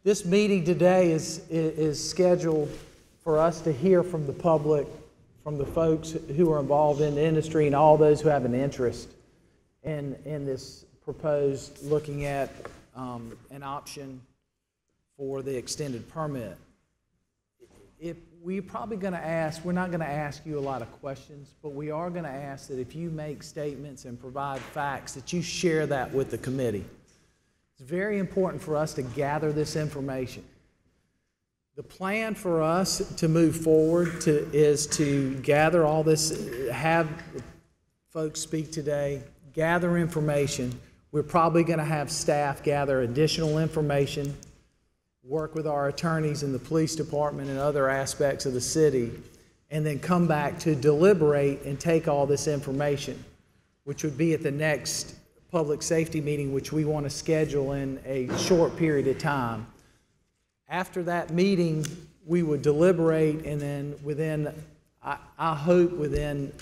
This meeting today is scheduled for us to hear from the public, from the folks who are involved in the industry and all those who have an interest in this proposed looking at an option for the extended permit. If we're probably going to ask, we're not going to ask you a lot of questions, but we are going to ask that if you make statements and provide facts, that you share that with the committee. It's very important for us to gather this information. The plan for us to move forward is to gather all this, have folks speak today, gather information. We're probably going to have staff gather additional information, work with our attorneys in the police department and other aspects of the city, and then come back to deliberate and take all this information, which would be at the next public safety meeting, which we want to schedule in a short period of time. After that meeting, we would deliberate, and then I hope within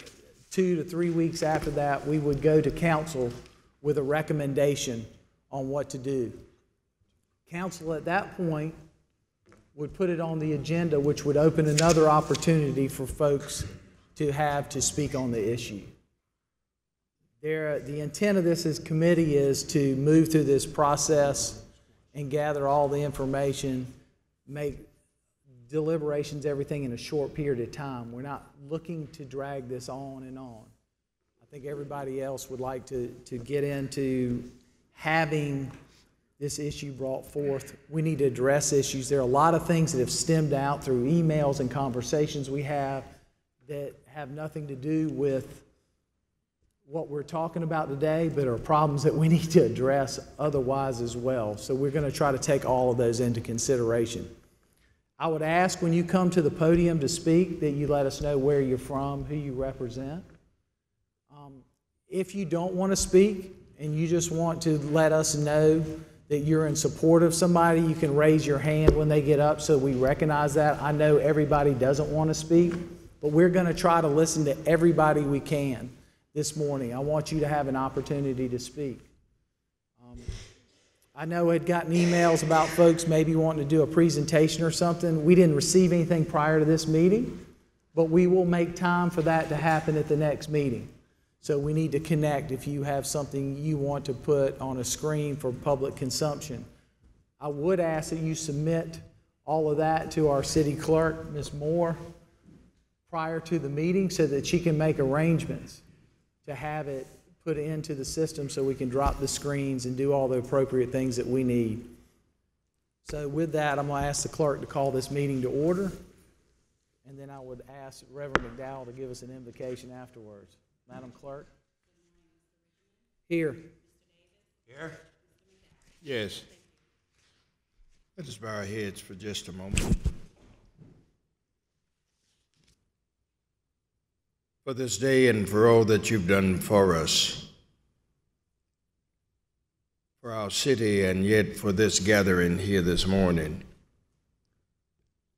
2 to 3 weeks after that, we would go to council with a recommendation on what to do. Council at that point would put it on the agenda, which would open another opportunity for folks to speak on the issue. The intent of this committee is to move through this process and gather all the information, make deliberations, everything in a short period of time. We're not looking to drag this on and on. I think everybody else would like to get into having this issue brought forth. We need to address issues. There are a lot of things that have stemmed out through emails and conversations we have that have nothing to do with what we're talking about today, but are problems that we need to address otherwise as well. So we're going to try to take all of those into consideration. I would ask when you come to the podium to speak that you let us know where you're from, who you represent. If you don't want to speak and you just want to let us know that you're in support of somebody, you can raise your hand when they get up so we recognize that. I know everybody doesn't want to speak, but we're going to try to listen to everybody we can this morning. I want you to have an opportunity to speak. I know I'd gotten emails about folks maybe wanting to do a presentation or something. We didn't receive anything prior to this meeting, but we will make time for that to happen at the next meeting. So we need to connect if you have something you want to put on a screen for public consumption. I would ask that you submit all of that to our city clerk, Ms. Moore, prior to the meeting so that she can make arrangements to have it put into the system so we can drop the screens and do all the appropriate things that we need. So with that, I'm going to ask the clerk to call this meeting to order, and then I would ask Reverend McDowell to give us an invocation afterwards. Madam Clerk? Here. Here? Yes. Let us bow our heads for just a moment. For this day and for all that you've done for us, for our city, and yet for this gathering here this morning.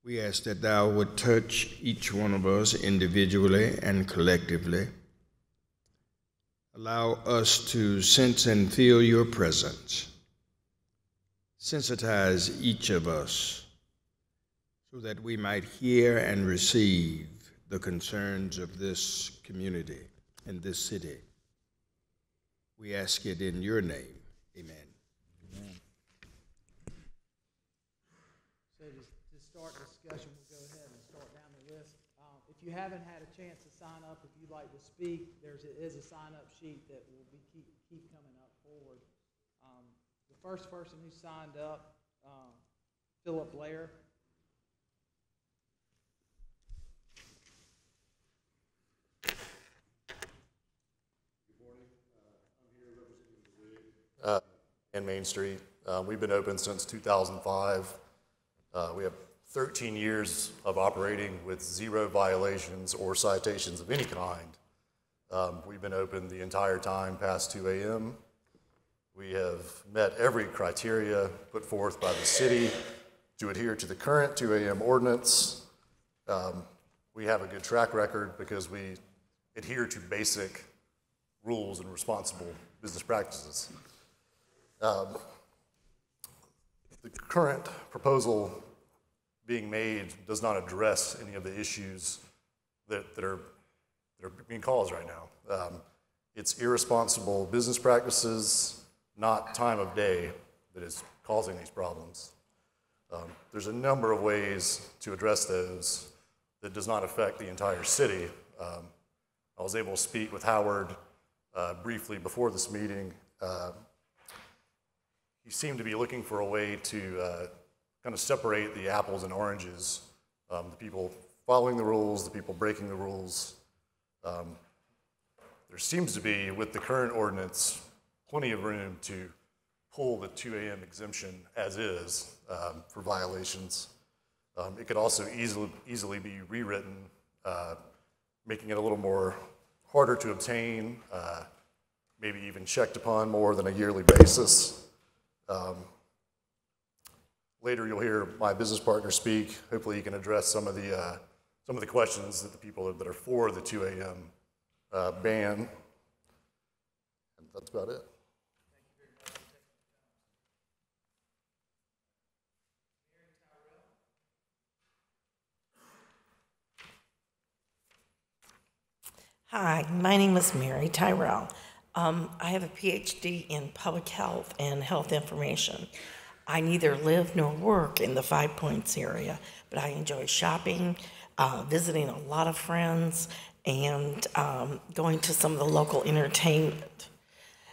We ask that thou would touch each one of us individually and collectively. Allow us to sense and feel your presence. Sensitize each of us so that we might hear and receive the concerns of this community and this city. We ask it in your name. Amen. Amen. So to start discussion, we'll go ahead and start down the list. If you haven't had a chance to sign up, if you'd like to speak, there is a sign-up sheet that will keep coming up forward. The first person who signed up, Philip Blair. And Main Street. We've been open since 2005. We have 13 years of operating with 0 violations or citations of any kind. We've been open the entire time past 2 a.m. We have met every criteria put forth by the city to adhere to the current 2 a.m. ordinance. We have a good track record because we adhere to basic rules and responsible business practices. the current proposal being made does not address any of the issues that are being caused right now. It's irresponsible business practices, not time of day, that is causing these problems. There's a number of ways to address those that does not affect the entire city. I was able to speak with Howard briefly before this meeting. He seemed to be looking for a way to kind of separate the apples and oranges, the people following the rules, the people breaking the rules. There seems to be, with the current ordinance, plenty of room to pull the 2 a.m. exemption as is for violations. It could also easily be rewritten, making it a little more harder to obtain, maybe even checked upon more than a yearly basis. Later you'll hear my business partner speak. Hopefully he can address some of the questions that the people that are for the 2 a.m. Ban. And that's about it. Hi, my name is Mary Tyrell. I have a PhD in public health and health information. I neither live nor work in the Five Points area, but I enjoy shopping, visiting a lot of friends, and going to some of the local entertainment.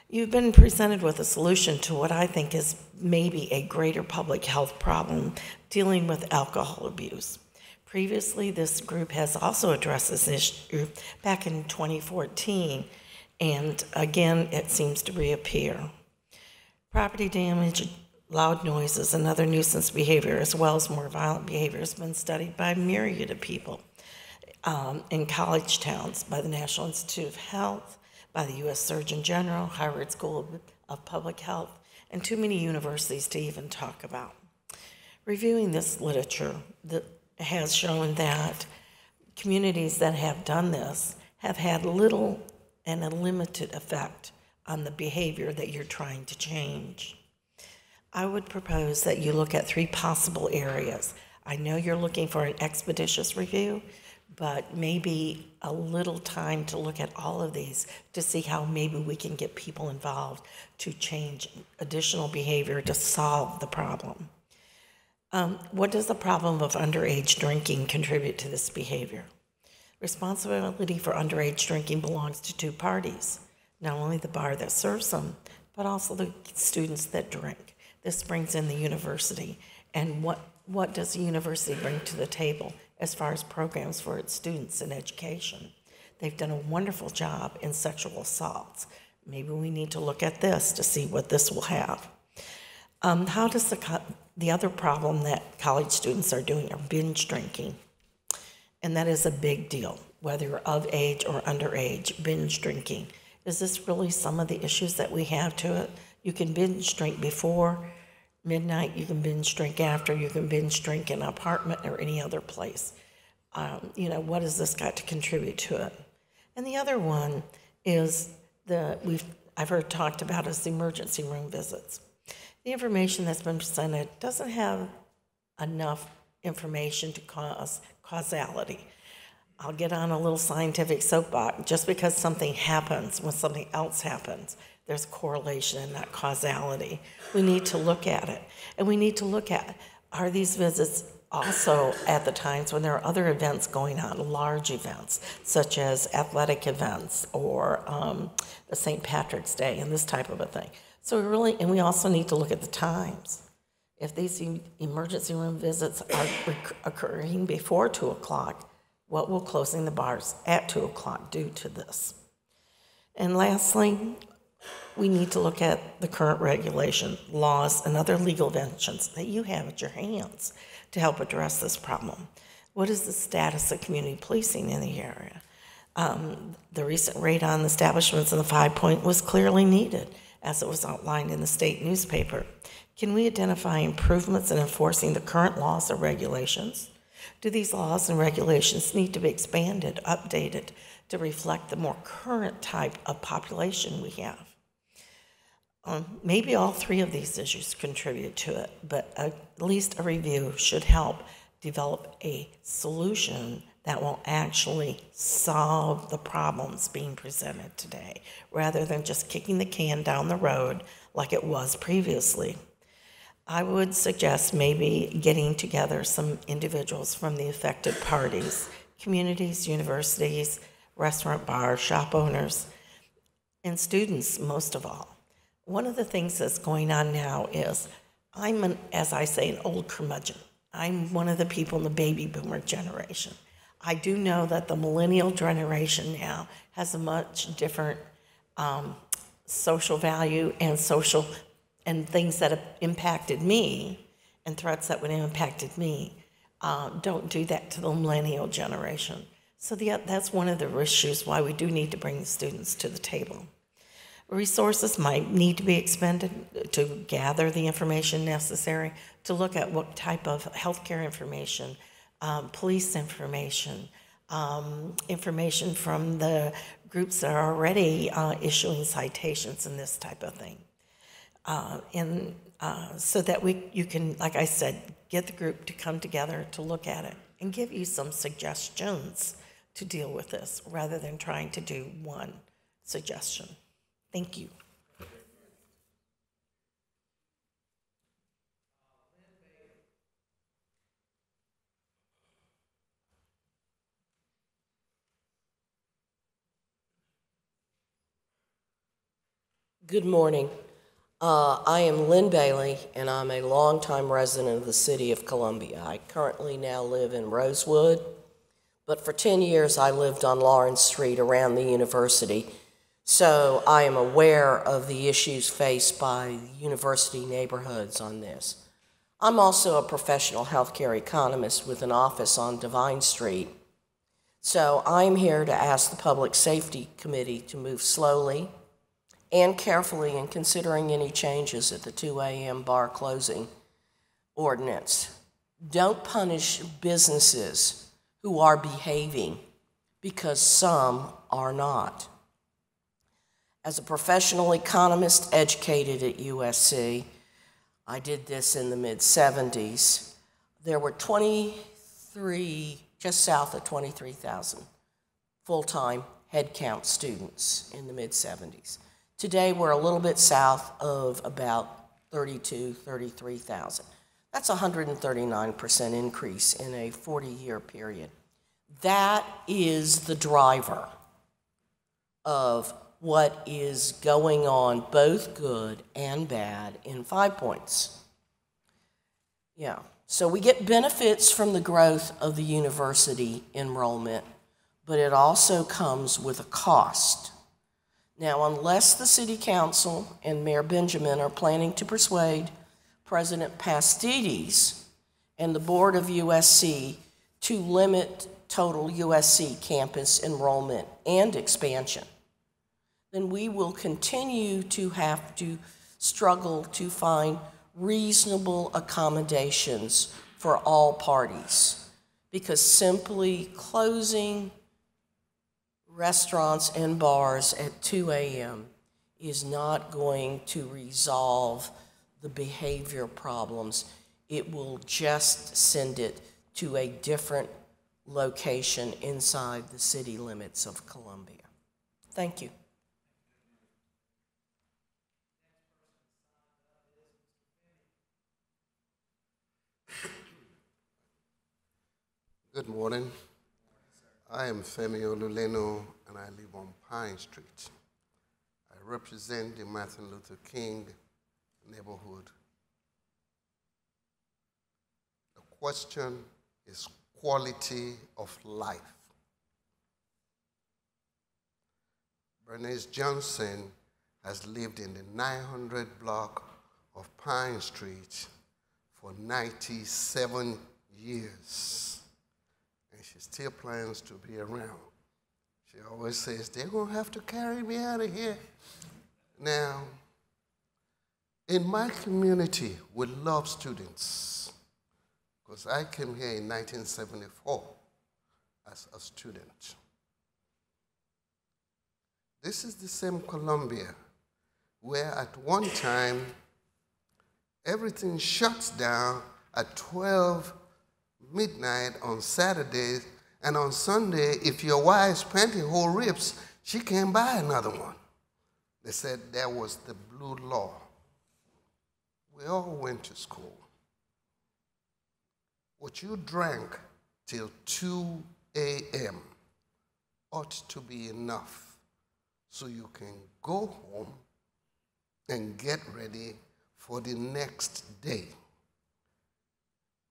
You've been presented with a solution to what I think is maybe a greater public health problem, dealing with alcohol abuse. Previously, this group has also addressed this issue back in 2014, and again, it seems to reappear. Property damage, loud noises, and other nuisance behavior, as well as more violent behavior, has been studied by a myriad of people in college towns, by the National Institute of Health, by the U.S. Surgeon General, Harvard School of Public Health, and too many universities to even talk about. Reviewing this literature has shown that communities that have done this have had little and a limited effect on the behavior that you're trying to change. I would propose that you look at 3 possible areas. I know you're looking for an expeditious review, but maybe a little time to look at all of these to see how maybe we can get people involved to change additional behavior to solve the problem. What does the problem of underage drinking contribute to this behavior? Responsibility for underage drinking belongs to 2 parties, not only the bar that serves them, but also the students that drink. This brings in the university. And what does the university bring to the table as far as programs for its students and education? They've done a wonderful job in sexual assaults. Maybe we need to look at this to see what this will have. How does the other problem that college students are doing are binge drinking? And that is a big deal, whether you're of age or underage, binge drinking. Is this really some of the issues that we have to it? You can binge drink before midnight, you can binge drink after, you can binge drink in an apartment or any other place. What has this got to contribute to it? And the other one is I've heard talked about as the emergency room visits. The information that's been presented doesn't have enough information to cause causality. I'll get on a little scientific soapbox. Just because something happens when something else happens, there's correlation and not causality. We need to look at it. And we need to look at, are these visits also at the times when there are other events going on, large events, such as athletic events or the St. Patrick's Day and this type of a thing. So we also need to look at the times. If these emergency room visits are occurring before 2 o'clock, what will closing the bars at 2 o'clock do to this? And lastly, we need to look at the current regulation, laws, and other legal inventions that you have at your hands to help address this problem. What is the status of community policing in the area? The recent raid on the establishments in the 5 Point was clearly needed, as it was outlined in the state newspaper. Can we identify improvements in enforcing the current laws or regulations? Do these laws and regulations need to be expanded, updated, to reflect the more current type of population we have? Maybe all three of these issues contribute to it, but at least a review should help develop a solution that will actually solve the problems being presented today, rather than just kicking the can down the road like it was previously. I would suggest maybe getting together some individuals from the affected parties, communities, universities, restaurant, bars, shop owners, and students most of all. One of the things that's going on now is as I say, an old curmudgeon. I'm one of the people in the baby boomer generation. I do know that the millennial generation now has a much different social value and things that have impacted me and threats that would have impacted me. Don't do that to the millennial generation. So that's one of the issues why we do need to bring the students to the table. Resources might need to be expended to gather the information necessary to look at what type of healthcare information, police information, information from the groups that are already issuing citations and this type of thing. So that you can, like I said, get the group to come together to look at it and give you some suggestions to deal with this rather than trying to do one suggestion. Thank you. Good morning. I am Lynn Bailey, and I'm a longtime resident of the city of Columbia. I currently now live in Rosewood, but for 10 years I lived on Lawrence Street around the university, so I am aware of the issues faced by university neighborhoods on this. I'm also a professional healthcare economist with an office on Devine Street, so I'm here to ask the Public Safety Committee to move slowly and carefully in considering any changes at the 2 a.m. bar closing ordinance. Don't punish businesses who are behaving, because some are not. As a professional economist educated at USC, I did this in the mid-70s. There were just south of 23,000 full-time headcount students in the mid-70s. Today, we're a little bit south of about 33,000. That's a 139% increase in a 40-year period. That is the driver of what is going on, both good and bad, in 5 Points. Yeah, so we get benefits from the growth of the university enrollment, but it also comes with a cost. Now, unless the City Council and Mayor Benjamin are planning to persuade President Pastides and the Board of USC to limit total USC campus enrollment and expansion, then we will continue to have to struggle to find reasonable accommodations for all parties, because simply closing restaurants and bars at 2 a.m. is not going to resolve the behavior problems. It will just send it to a different location inside the city limits of Columbia. Thank you. Good morning. I am Femi Oluleno, and I live on Pine Street. I represent the Martin Luther King neighborhood. The question is quality of life. Bernice Johnson has lived in the 900 block of Pine Street for 97 years. She still plans to be around. She always says, they're going to have to carry me out of here. Now, in my community, we love students, because I came here in 1974 as a student. This is the same Columbia where at one time everything shuts down at 12 midnight on Saturdays, and on Sunday, if your wife's pantyhose rips, she can't buy another one. They said that was the blue law. We all went to school. What you drank till 2 a.m. ought to be enough so you can go home and get ready for the next day.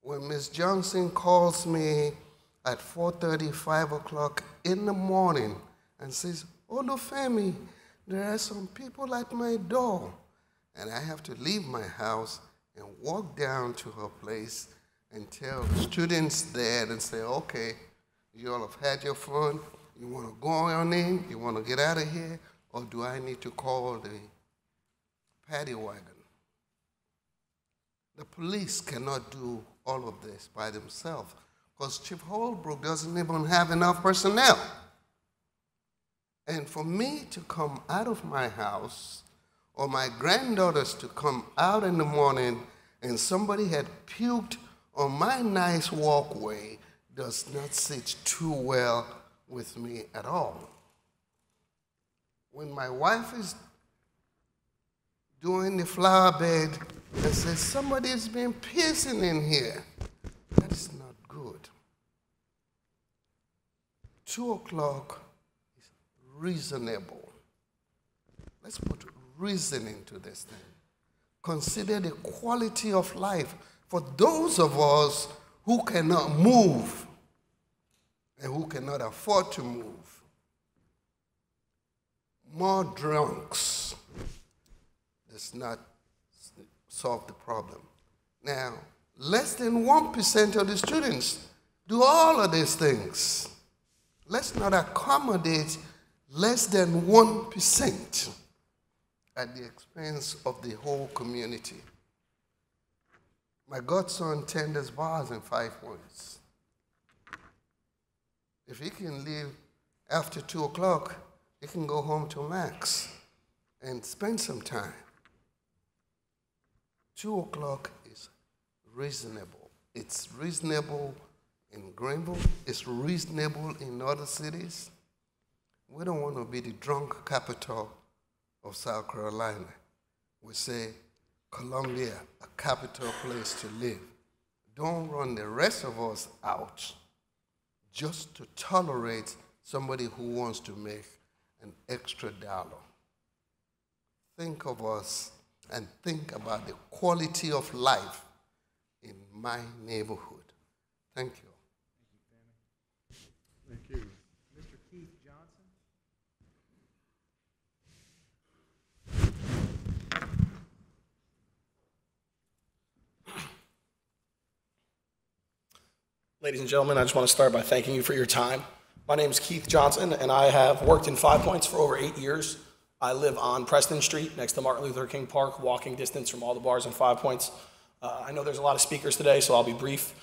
When Ms. Johnson calls me at 4:30, 5 o'clock in the morning and says, Olufemi, there are some people at my door, and I have to leave my house and walk down to her place and tell the students there and say, okay, you all have had your fun, you want to go on in, you want to get out of here, or do I need to call the paddy wagon? The police cannot do all of this by themselves because Chief Holbrook doesn't even have enough personnel. And for me to come out of my house or my granddaughters to come out in the morning and somebody had puked on my nice walkway does not sit too well with me at all. When my wife is doing the flower bed and says, somebody's been pissing in here, that is not good. 2 o'clock is reasonable. Let's put reason into this thing. Consider the quality of life for those of us who cannot move and who cannot afford to move. More drunks does not solve the problem. Now, less than 1% of the students do all of these things. Let's not accommodate less than 1% at the expense of the whole community. My godson tenders bars in 5 Points. If he can leave after 2 o'clock, he can go home to Max and spend some time. 2 o'clock is reasonable. It's reasonable in Greenville. It's reasonable in other cities. We don't want to be the drunk capital of South Carolina. We say Columbia, a capital place to live. Don't run the rest of us out just to tolerate somebody who wants to make an extra dollar. Think of us and think about the quality of life in my neighborhood. Thank you. Thank you. Mr. Keith Johnson. Ladies and gentlemen, I just want to start by thanking you for your time. My name is Keith Johnson, and I have worked in 5 Points for over 8 years. I live on Preston Street next to Martin Luther King Park, walking distance from all the bars in 5 Points. I know there's a lot of speakers today, so I'll be brief.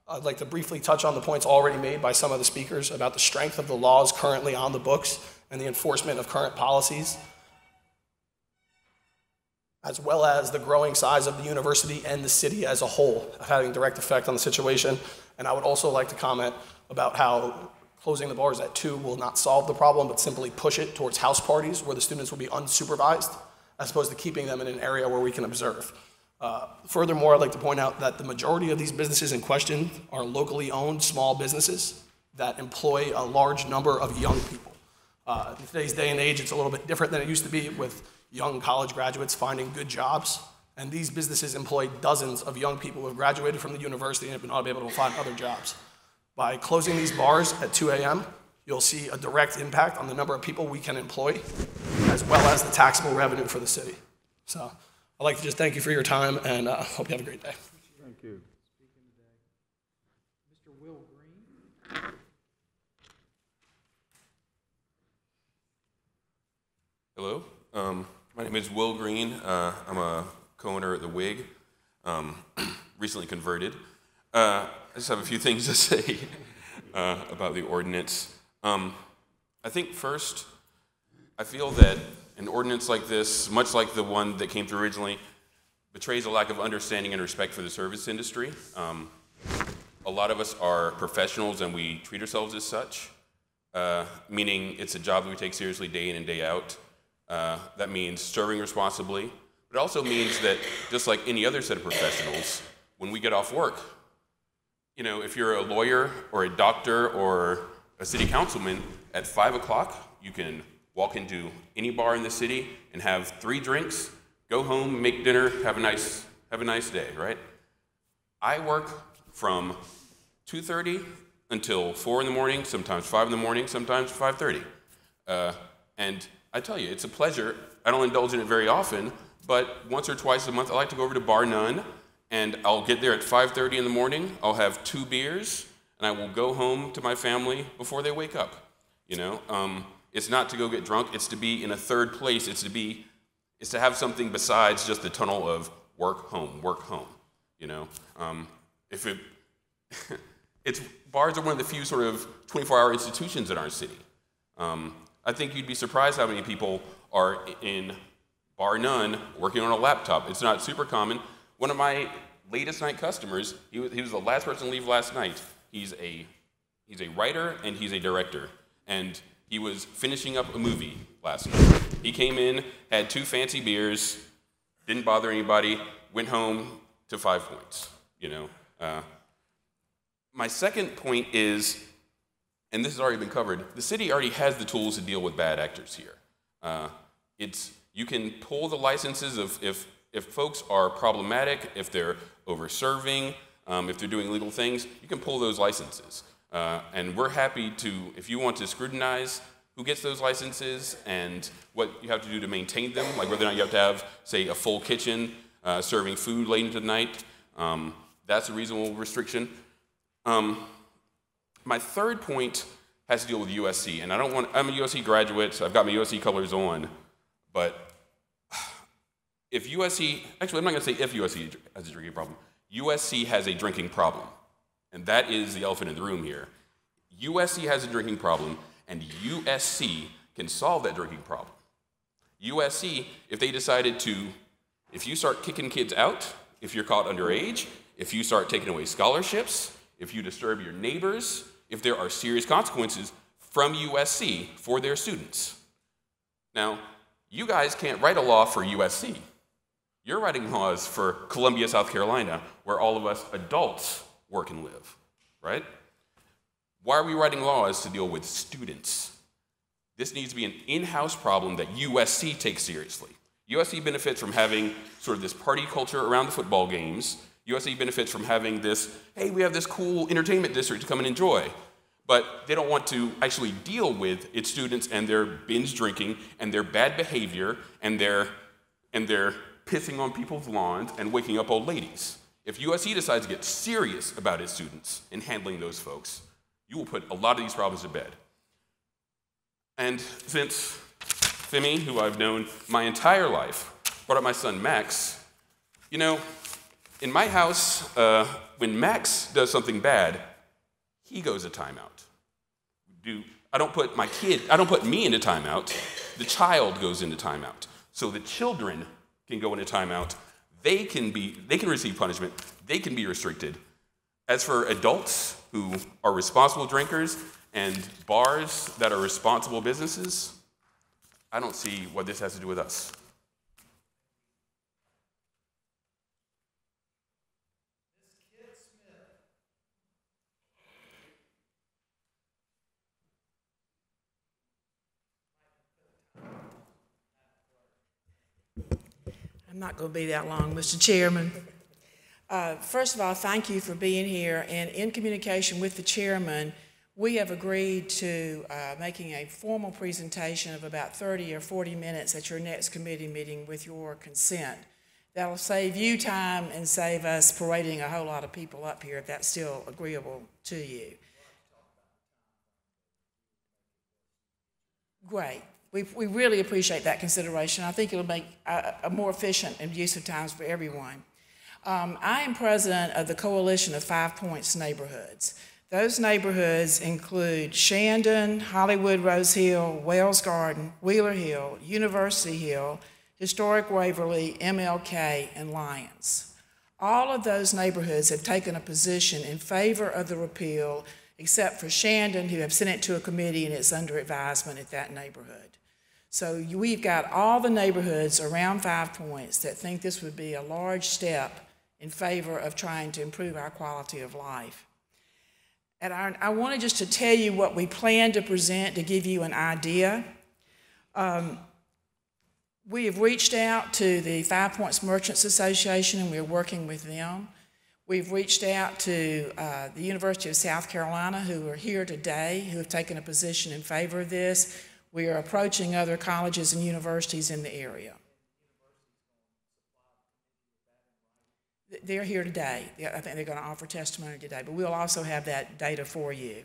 I'd like to briefly touch on the points already made by some of the speakers about the strength of the laws currently on the books and the enforcement of current policies, as well as the growing size of the university and the city as a whole, having direct effect on the situation. And I would also like to comment about how closing the bars at 2 will not solve the problem, but simply push it towards house parties where the students will be unsupervised, as opposed to keeping them in an area where we can observe. Furthermore, I'd like to point out that the majority of these businesses in question are locally owned small businesses that employ a large number of young people. In today's day and age, it's a little bit different than it used to be, with young college graduates finding good jobs. And these businesses employ dozens of young people who have graduated from the university and have been unable to find other jobs. By closing these bars at 2 a.m., you'll see a direct impact on the number of people we can employ, as well as the taxable revenue for the city. So I'd like to just thank you for your time, and hope you have a great day. Thank you. Speaking today, Mr. Will Green. Hello, my name is Will Green. I'm a co-owner at The Wig, recently converted. I just have a few things to say about the ordinance. I think first, I feel that an ordinance like this, much like the one that came through originally, betrays a lack of understanding and respect for the service industry. A lot of us are professionals and we treat ourselves as such, meaning it's a job that we take seriously day in and day out. That means serving responsibly, but it also means that just like any other set of professionals, when we get off work, you know, if you're a lawyer or a doctor or a city councilman, at 5 o'clock, you can walk into any bar in the city and have 3 drinks, go home, make dinner, have a nice day, right? I work from 2:30 until 4 in the morning, sometimes 5 in the morning, sometimes 5:30. And I tell you, it's a pleasure. I don't indulge in it very often, but once or twice a month, I like to go over to Bar None, and I'll get there at 5:30 in the morning. I'll have 2 beers, and I will go home to my family before they wake up. You know, it's not to go get drunk. It's to be in a third place. It's to have something besides just the tunnel of work, home, work, home. You know, bars are one of the few sort of 24-hour institutions in our city. I think you'd be surprised how many people are in Bar None working on a laptop. It's not super common. One of my latest night customers, he was the last person to leave last night. He's a writer and he's a director. And he was finishing up a movie last night. He came in, had 2 fancy beers, didn't bother anybody, went home to 5 points, you know. My second point is, and this has already been covered, the city already has the tools to deal with bad actors here. You can pull the licenses if folks are problematic, if they're over-serving, if they're doing illegal things, you can pull those licenses. And we're happy to, if you want to scrutinize who gets those licenses and what you have to do to maintain them, like whether or not you have to have, say, a full kitchen serving food late into the night, that's a reasonable restriction. My third point has to deal with USC, and I'm a USC graduate, so I've got my USC colors on, but if USC, actually I'm not gonna say if USC has a drinking problem, USC has a drinking problem, and that is the elephant in the room here. USC has a drinking problem, and USC can solve that drinking problem. USC, if they decided to, if you start kicking kids out, if you're caught underage, if you start taking away scholarships, if you disturb your neighbors, if there are serious consequences from USC for their students. Now, you guys can't write a law for USC. You're writing laws for Columbia, South Carolina, where all of us adults work and live, right? Why are we writing laws to deal with students? This needs to be an in-house problem that USC takes seriously. USC benefits from having sort of this party culture around the football games. USC benefits from having this, hey, we have this cool entertainment district to come and enjoy. But they don't want to actually deal with its students and their binge drinking and their bad behavior and their pissing on people's lawns and waking up old ladies. If USC decides to get serious about its students and handling those folks, you will put a lot of these problems to bed. And since Femi, who I've known my entire life, brought up my son Max, you know, in my house, when Max does something bad, he goes to timeout. I don't put me into timeout. The child goes into timeout. So the children can go into timeout. They can receive punishment. They can be restricted. As for adults who are responsible drinkers and bars that are responsible businesses, I don't see what this has to do with us. I'm not going to be that long, Mr. Chairman. First of all, thank you for being here. And in communication with the chairman, we have agreed to making a formal presentation of about 30 or 40 minutes at your next committee meeting with your consent. That'll save you time and save us parading a whole lot of people up here if that's still agreeable to you. Great. We really appreciate that consideration. I think it'll make a more efficient use of times for everyone. I am president of the Coalition of 5 Points Neighborhoods. Those neighborhoods include Shandon, Hollywood Rose Hill, Wells Garden, Wheeler Hill, University Hill, Historic Waverly, MLK, and Lyons. All of those neighborhoods have taken a position in favor of the repeal, except for Shandon, who have sent it to a committee and it's under advisement at that neighborhood. So we've got all the neighborhoods around 5 Points that think this would be a large step in favor of trying to improve our quality of life. And I wanted just to tell you what we plan to present to give you an idea. We have reached out to the 5 Points Merchants Association, and we're working with them. We've reached out to the University of South Carolina, who are here today, who have taken a position in favor of this. We are approaching other colleges and universities in the area. They're here today. I think they're going to offer testimony today, but we'll also have that data for you.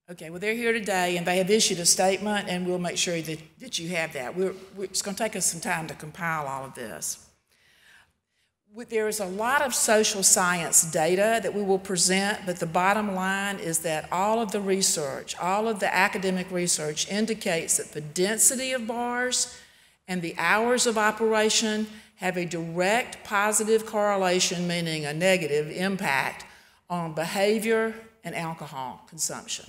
Okay, well, they're here today, and they have issued a statement, and we'll make sure that you have that. It's going to take us some time to compile all of this. There is a lot of social science data that we will present, but the bottom line is that all of the research, all of the academic research indicates that the density of bars and the hours of operation have a direct positive correlation, meaning a negative impact on behavior and alcohol consumption.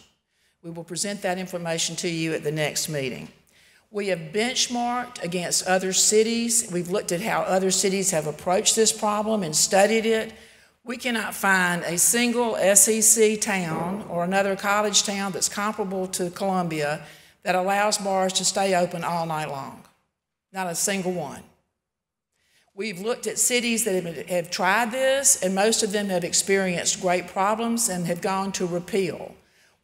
We will present that information to you at the next meeting. We have benchmarked against other cities. We've looked at how other cities have approached this problem and studied it. We cannot find a single SEC town or another college town that's comparable to Columbia that allows bars to stay open all night long. Not a single one. We've looked at cities that have tried this, and most of them have experienced great problems and have gone to repeal.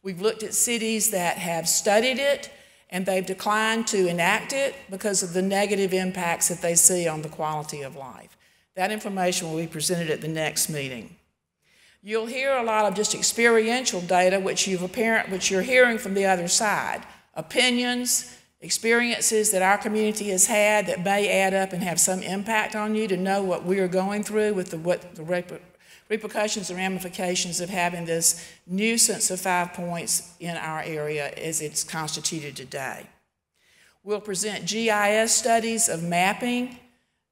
We've looked at cities that have studied it, and they've declined to enact it because of the negative impacts that they see on the quality of life. That information will be presented at the next meeting. You'll hear a lot of just experiential data, which you're hearing from the other side. Opinions, experiences that our community has had that may add up and have some impact on you to know what we are going through with what the repercussions and ramifications of having this nuisance of 5 Points in our area as it's constituted today. We'll present GIS studies of mapping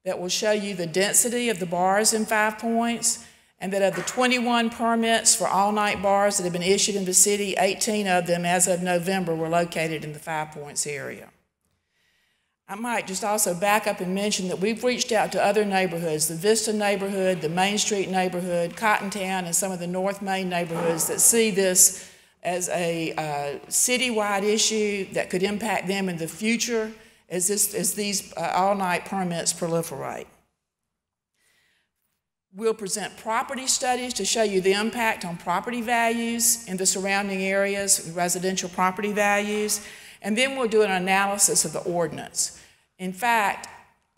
that will show you the density of the bars in 5 Points, and that of the 21 permits for all-night bars that have been issued in the city, 18 of them as of November were located in the 5 Points area. I might just also back up and mention that we've reached out to other neighborhoods, the Vista neighborhood, the Main Street neighborhood, Cottontown, and some of the North Main neighborhoods that see this as a citywide issue that could impact them in the future as these all-night permits proliferate. We'll present property studies to show you the impact on property values in the surrounding areas, residential property values, and then we'll do an analysis of the ordinance. In fact,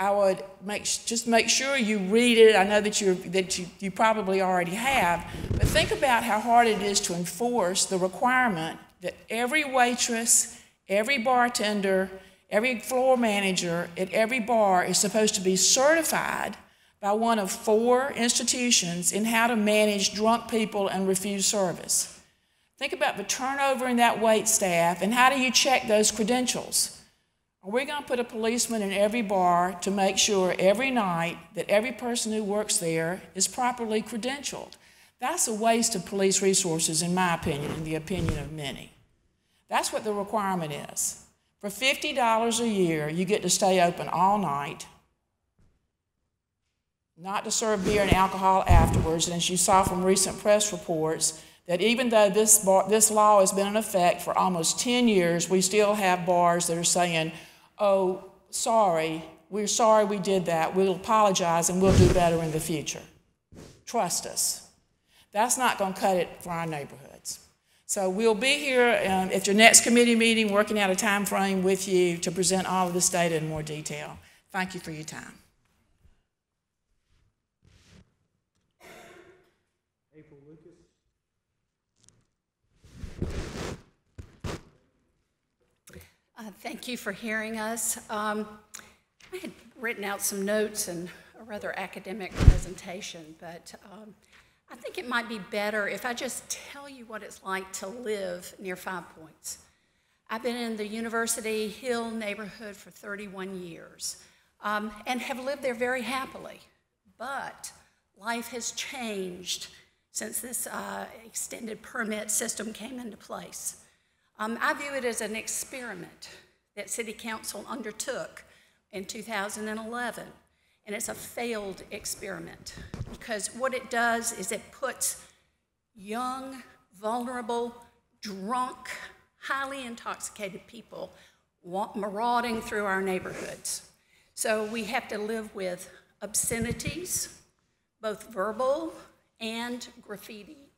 I would make sure you read it. I know that you probably already have, but think about how hard it is to enforce the requirement that every waitress, every bartender, every floor manager at every bar is supposed to be certified by one of 4 institutions in how to manage drunk people and refuse service. Think about the turnover in that wait staff, and how do you check those credentials? Are we going to put a policeman in every bar to make sure every night that every person who works there is properly credentialed? That's a waste of police resources, in my opinion, in the opinion of many. That's what the requirement is. For $50 a year, you get to stay open all night, not to serve beer and alcohol afterwards. And as you saw from recent press reports, that even though this law has been in effect for almost 10 years, we still have bars that are saying, oh, we're sorry we did that, we'll apologize and we'll do better in the future. Trust us. That's not going to cut it for our neighborhoods. So we'll be here at your next committee meeting, working out a time frame with you to present all of this data in more detail. Thank you for your time. Thank you for hearing us. I had written out some notes and rather academic presentation, but I think it might be better if I just tell you what it's like to live near 5 Points. I've been in the University Hill neighborhood for 31 years and have lived there very happily, but life has changed since this extended permit system came into place. I view it as an experiment that City Council undertook in 2011, and it's a failed experiment because what it does is it puts young, vulnerable, drunk, highly intoxicated people marauding through our neighborhoods. So we have to live with obscenities, both verbal and graffiti.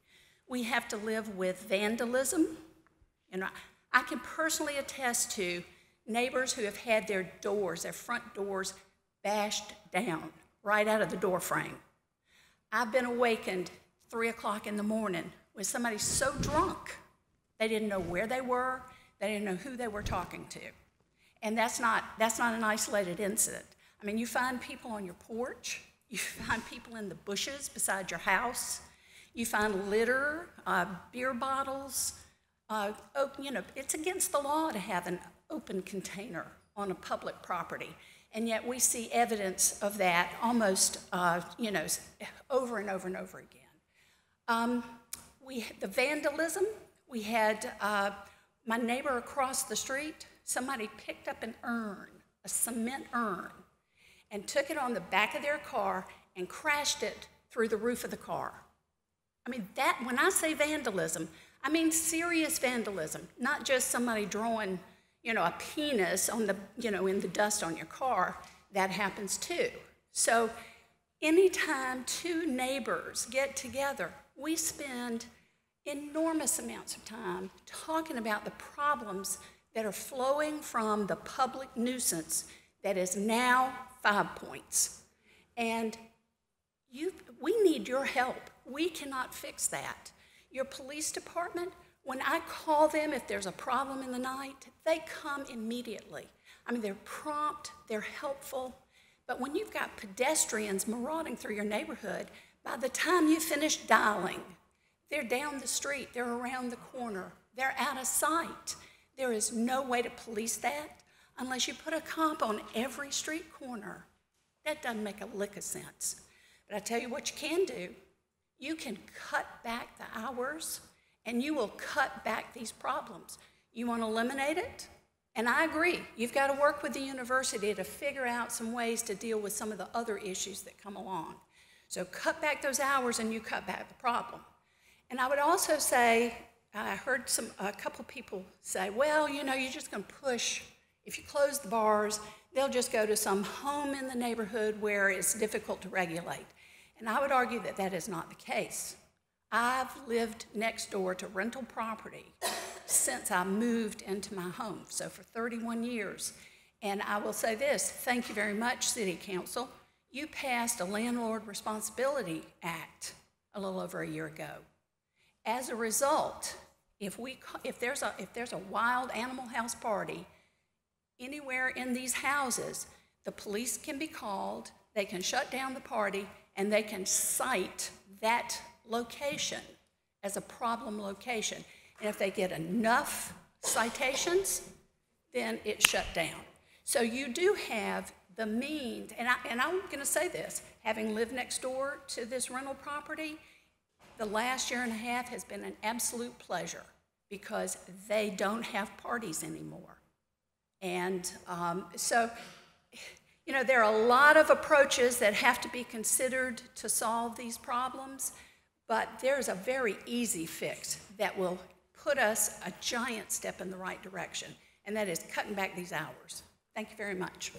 We have to live with vandalism. And I can personally attest to neighbors who have had their doors, their front doors, bashed down right out of the door frame. I've been awakened 3 o'clock in the morning with somebody so drunk they didn't know where they were, they didn't know who they were talking to. And that's not an isolated incident. I mean, you find people on your porch, you find people in the bushes beside your house, you find litter, beer bottles. You know, it's against the law to have an open container on a public property, and yet we see evidence of that almost, you know, over and over and over again. The vandalism, we had my neighbor across the street, somebody picked up an urn, a cement urn, and took it on the back of their car and crashed it through the roof of the car. I mean, that, when I say vandalism, I mean serious vandalism, not just somebody drawing, you know, a penis on the, you know, in the dust on your car. That happens too. So anytime two neighbors get together, we spend enormous amounts of time talking about the problems that are flowing from the public nuisance that is now 5 Points. And we need your help. We cannot fix that. Your police department, when I call them if there's a problem in the night, they come immediately. I mean, they're prompt, they're helpful, but when you've got pedestrians marauding through your neighborhood, by the time you finish dialing, they're down the street, they're around the corner, they're out of sight. There is no way to police that unless you put a cop on every street corner. That doesn't make a lick of sense. But I tell you what you can do. You can cut back the hours, and you will cut back these problems. You want to eliminate it? And I agree. You've got to work with the university to figure out some ways to deal with some of the other issues that come along. So cut back those hours, and you cut back the problem. And I would also say, I heard a couple people say, well, you know, you're just going to push. If you close the bars, they'll just go to some home in the neighborhood where it's difficult to regulate. And I would argue that that is not the case. I've lived next door to rental property since I moved into my home, so for 31 years. And I will say this, thank you very much, City Council. You passed a Landlord Responsibility Act a little over a year ago. As a result, if there's a wild animal house party anywhere in these houses, the police can be called, they can shut down the party, and they can cite that location as a problem location. And if they get enough citations, then it's shut down. So you do have the means, and I'm going to say this, having lived next door to this rental property, the last year and a half has been an absolute pleasure because they don't have parties anymore. And so, you know, there are a lot of approaches that have to be considered to solve these problems, but there's a very easy fix that will put us a giant step in the right direction, and that is cutting back these hours. Thank you very much.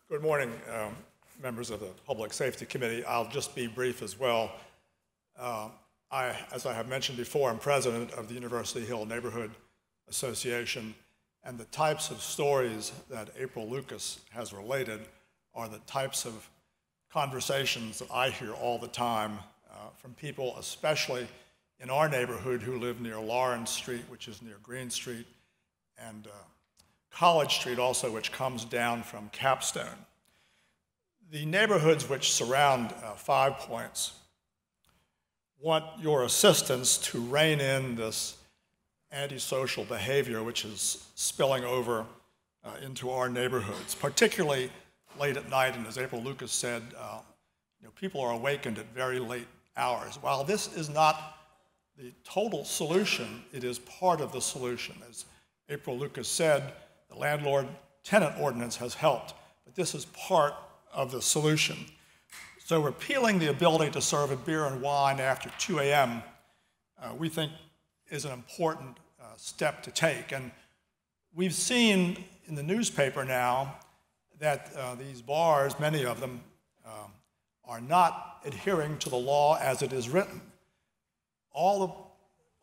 Good morning, members of the Public Safety Committee. I'll just be brief as well. As I have mentioned before, I'm president of the University Hill Neighborhood Association, and the types of stories that April Lucas has related are the types of conversations that I hear all the time from people, especially in our neighborhood, who live near Lawrence Street, which is near Green Street, and College Street also, which comes down from Capstone. The neighborhoods which surround 5 Points want your assistance to rein in this antisocial behavior which is spilling over into our neighborhoods, particularly late at night. And as April Lucas said, people are awakened at very late hours. While this is not the total solution, it is part of the solution. As April Lucas said, the landlord-tenant ordinance has helped, but this is part of the solution. So repealing the ability to serve a beer and wine after 2 a.m. We think is an important step to take. And we've seen in the newspaper now that these bars, many of them, are not adhering to the law as it is written. All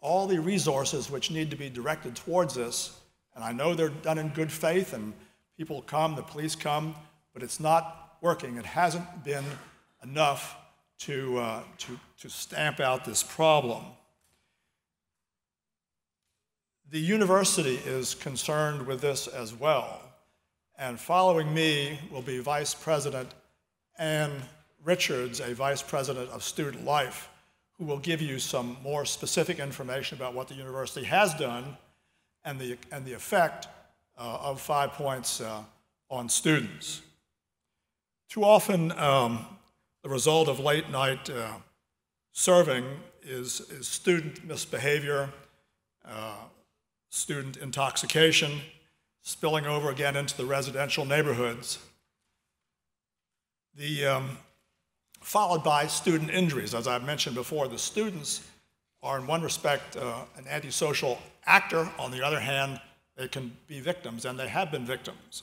the resources which need to be directed towards this, and I know they're done in good faith, and people come, the police come, but it's not working. It hasn't been enough to stamp out this problem. The university is concerned with this as well, and following me will be Vice President Ann Richards, a Vice President of Student Life, who will give you some more specific information about what the university has done and the effect of 5 Points on students. Too often, the result of late night serving is student misbehavior, student intoxication, spilling over again into the residential neighborhoods. Followed by student injuries. As I've mentioned before, the students are in one respect an antisocial actor. On the other hand, they can be victims, and they have been victims.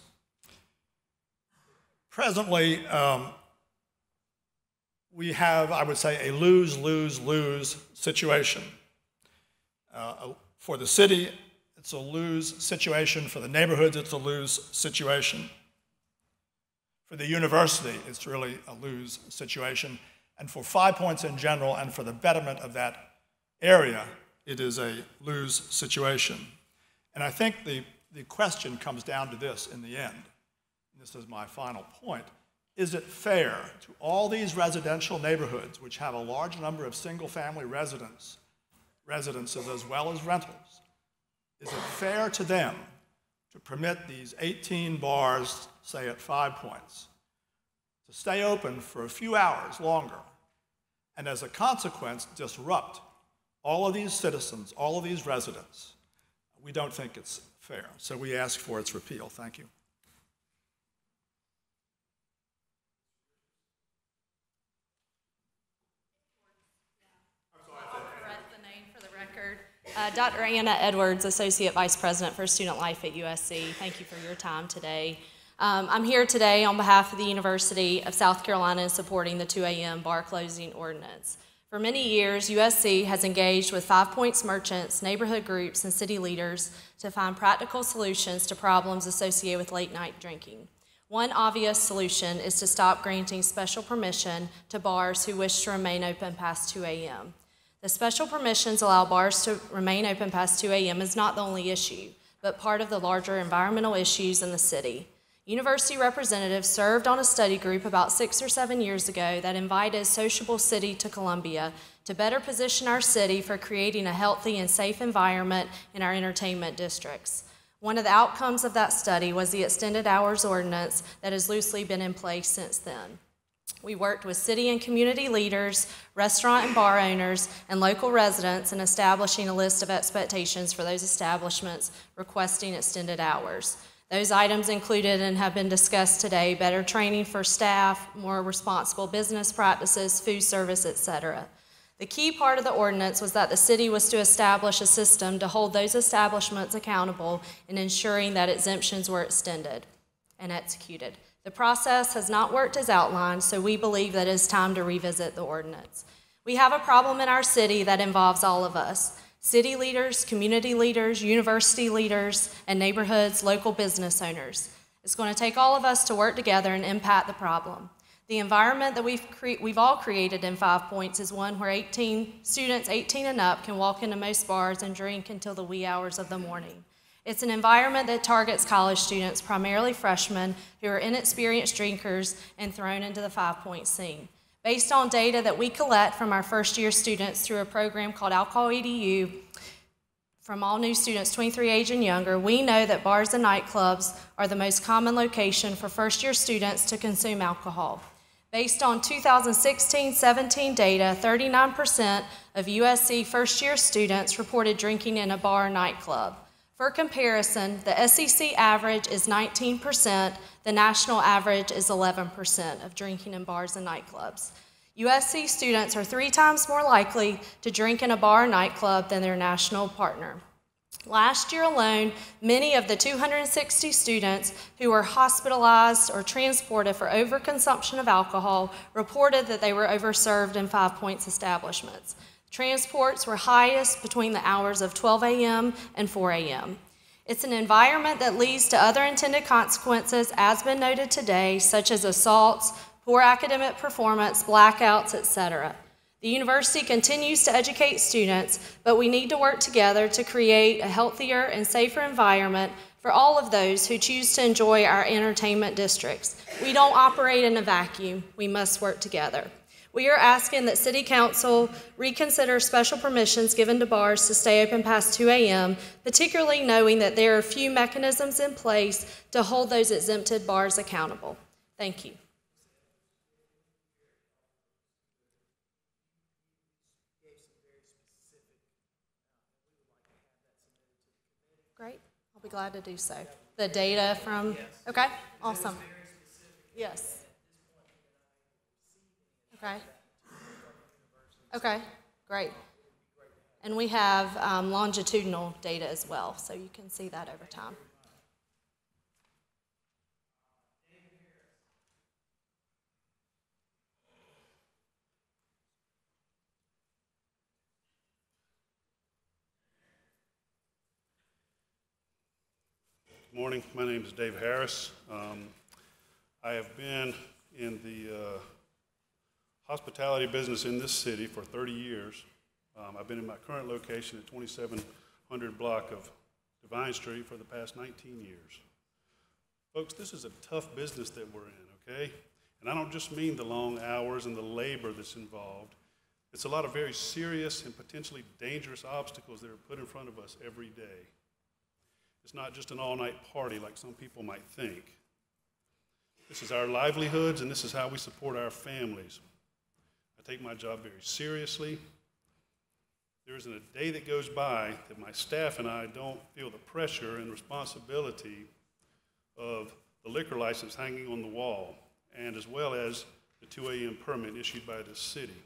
Presently, we have, I would say, a lose-lose-lose situation. For the city, it's a lose situation. For the neighborhoods, it's a lose situation. For the university, it's really a lose situation. And for 5 Points in general, and for the betterment of that area, it is a lose situation. And I think the question comes down to this in the end. And this is my final point. Is it fair to all these residential neighborhoods, which have a large number of single-family residences as well as rentals, is it fair to them to permit these 18 bars, say at 5 Points, to stay open for a few hours longer, and as a consequence, disrupt all of these citizens, all of these residents? We don't think it's fair, so we ask for its repeal. Thank you. Dr. Anna Edwards, Associate Vice President for Student Life at USC. Thank you for your time today. I'm here today on behalf of the University of South Carolina in supporting the 2 a.m. bar closing ordinance. For many years, USC has engaged with 5 Points merchants, neighborhood groups, and city leaders to find practical solutions to problems associated with late-night drinking. One obvious solution is to stop granting special permission to bars who wish to remain open past 2 a.m. The special permissions allow bars to remain open past 2 a.m. is not the only issue, but part of the larger environmental issues in the city. University representatives served on a study group about 6 or 7 years ago that invited Sociable City to Columbia to better position our city for creating a healthy and safe environment in our entertainment districts. One of the outcomes of that study was the extended hours ordinance that has loosely been in place since then. We worked with city and community leaders, restaurant and bar owners, and local residents in establishing a list of expectations for those establishments requesting extended hours. Those items included and have been discussed today: better training for staff, more responsible business practices, food service, etc. The key part of the ordinance was that the city was to establish a system to hold those establishments accountable in ensuring that exemptions were extended and executed. The process has not worked as outlined, so we believe that it is time to revisit the ordinance. We have a problem in our city that involves all of us: city leaders, community leaders, university leaders, and neighborhoods, local business owners. It's going to take all of us to work together and impact the problem. The environment that we've all created in 5 Points is one where students 18 and up can walk into most bars and drink until the wee hours of the morning. It's an environment that targets college students, primarily freshmen, who are inexperienced drinkers and thrown into the 5 Point scene. Based on data that we collect from our first-year students through a program called Alcohol EDU, from all new students 23 age and younger, we know that bars and nightclubs are the most common location for first-year students to consume alcohol. Based on 2016-17 data, 39% of USC first-year students reported drinking in a bar or nightclub. For comparison, the SEC average is 19%, the national average is 11% of drinking in bars and nightclubs. USC students are 3 times more likely to drink in a bar or nightclub than their national partner. Last year alone, many of the 260 students who were hospitalized or transported for overconsumption of alcohol reported that they were overserved in 5 Points establishments. Transports were highest between the hours of 12 a.m. and 4 a.m. It's an environment that leads to other intended consequences, as been noted today, such as assaults, poor academic performance, blackouts, etc. The university continues to educate students, but we need to work together to create a healthier and safer environment for all of those who choose to enjoy our entertainment districts. We don't operate in a vacuum. We must work together. We are asking that City Council reconsider special permissions given to bars to stay open past 2 a.m., particularly knowing that there are few mechanisms in place to hold those exempted bars accountable. Thank you. Great, I'll be glad to do so. The data from, okay, awesome. Yes. Okay. Okay, great. And we have longitudinal data as well, so you can see that over time. Good morning. My name is Dave Harris. I have been in the hospitality business in this city for 30 years. I've been in my current location at 2700 block of Divine Street for the past 19 years. Folks, this is a tough business that we're in, okay? And I don't just mean the long hours and the labor that's involved. It's a lot of very serious and potentially dangerous obstacles that are put in front of us every day. It's not just an all-night party like some people might think. This is our livelihoods, and this is how we support our families. I take my job very seriously. There isn't a day that goes by that my staff and I don't feel the pressure and responsibility of the liquor license hanging on the wall, and as well as the 2 a.m. permit issued by the city.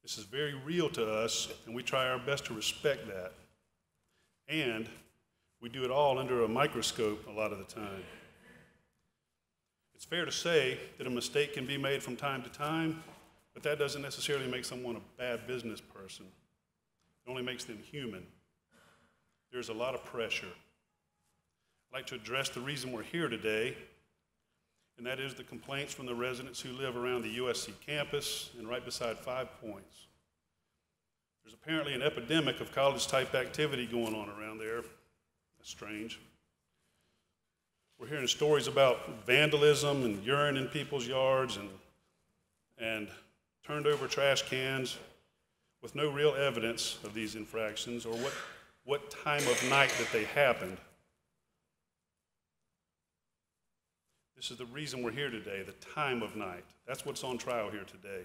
This is very real to us, and we try our best to respect that. And we do it all under a microscope a lot of the time. It's fair to say that a mistake can be made from time to time, but that doesn't necessarily make someone a bad business person. It only makes them human. There's a lot of pressure. I'd like to address the reason we're here today, and that is the complaints from the residents who live around the USC campus and right beside 5 Points. There's apparently an epidemic of college-type activity going on around there. That's strange. We're hearing stories about vandalism and urine in people's yards and turned over trash cans with no real evidence of these infractions or what time of night that they happened. This is the reason we're here today, the time of night. That's what's on trial here today.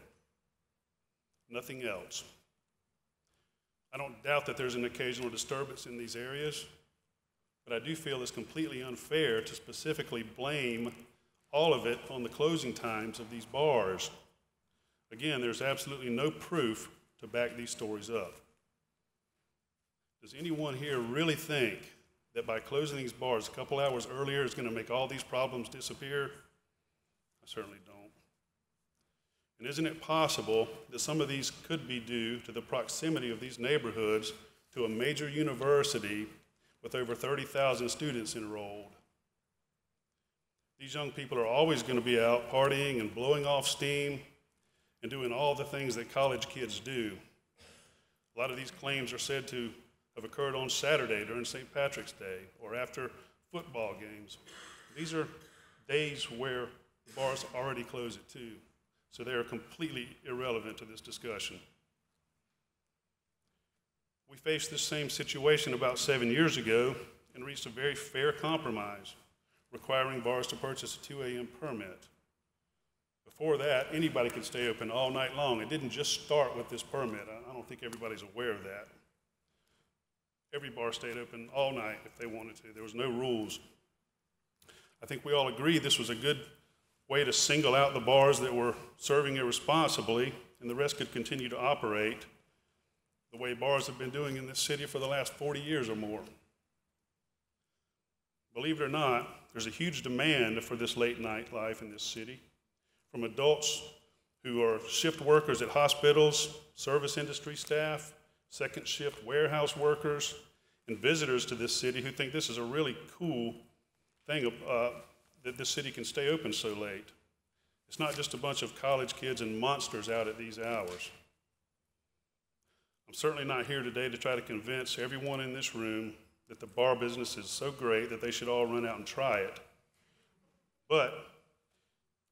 Nothing else. I don't doubt that there's an occasional disturbance in these areas, but I do feel it's completely unfair to specifically blame all of it on the closing times of these bars. Again, there's absolutely no proof to back these stories up. Does anyone here really think that by closing these bars a couple hours earlier is going to make all these problems disappear? I certainly don't. And isn't it possible that some of these could be due to the proximity of these neighborhoods to a major university with over 30,000 students enrolled? These young people are always going to be out partying and blowing off steam and doing all the things that college kids do. A lot of these claims are said to have occurred on Saturday during St. Patrick's Day or after football games. These are days where the bars already close at 2, so they are completely irrelevant to this discussion. We faced this same situation about 7 years ago and reached a very fair compromise, requiring bars to purchase a 2 a.m. permit. Before that, anybody could stay open all night long. It didn't just start with this permit. I don't think everybody's aware of that. Every bar stayed open all night if they wanted to. There was no rules. I think we all agree this was a good way to single out the bars that were serving irresponsibly, and the rest could continue to operate the way bars have been doing in this city for the last 40 years or more. Believe it or not, there's a huge demand for this late night life in this city, from adults who are shift workers at hospitals, service industry staff, second shift warehouse workers, and visitors to this city who think this is a really cool thing that this city can stay open so late. It's not just a bunch of college kids and monsters out at these hours. I'm certainly not here today to try to convince everyone in this room that the bar business is so great that they should all run out and try it. But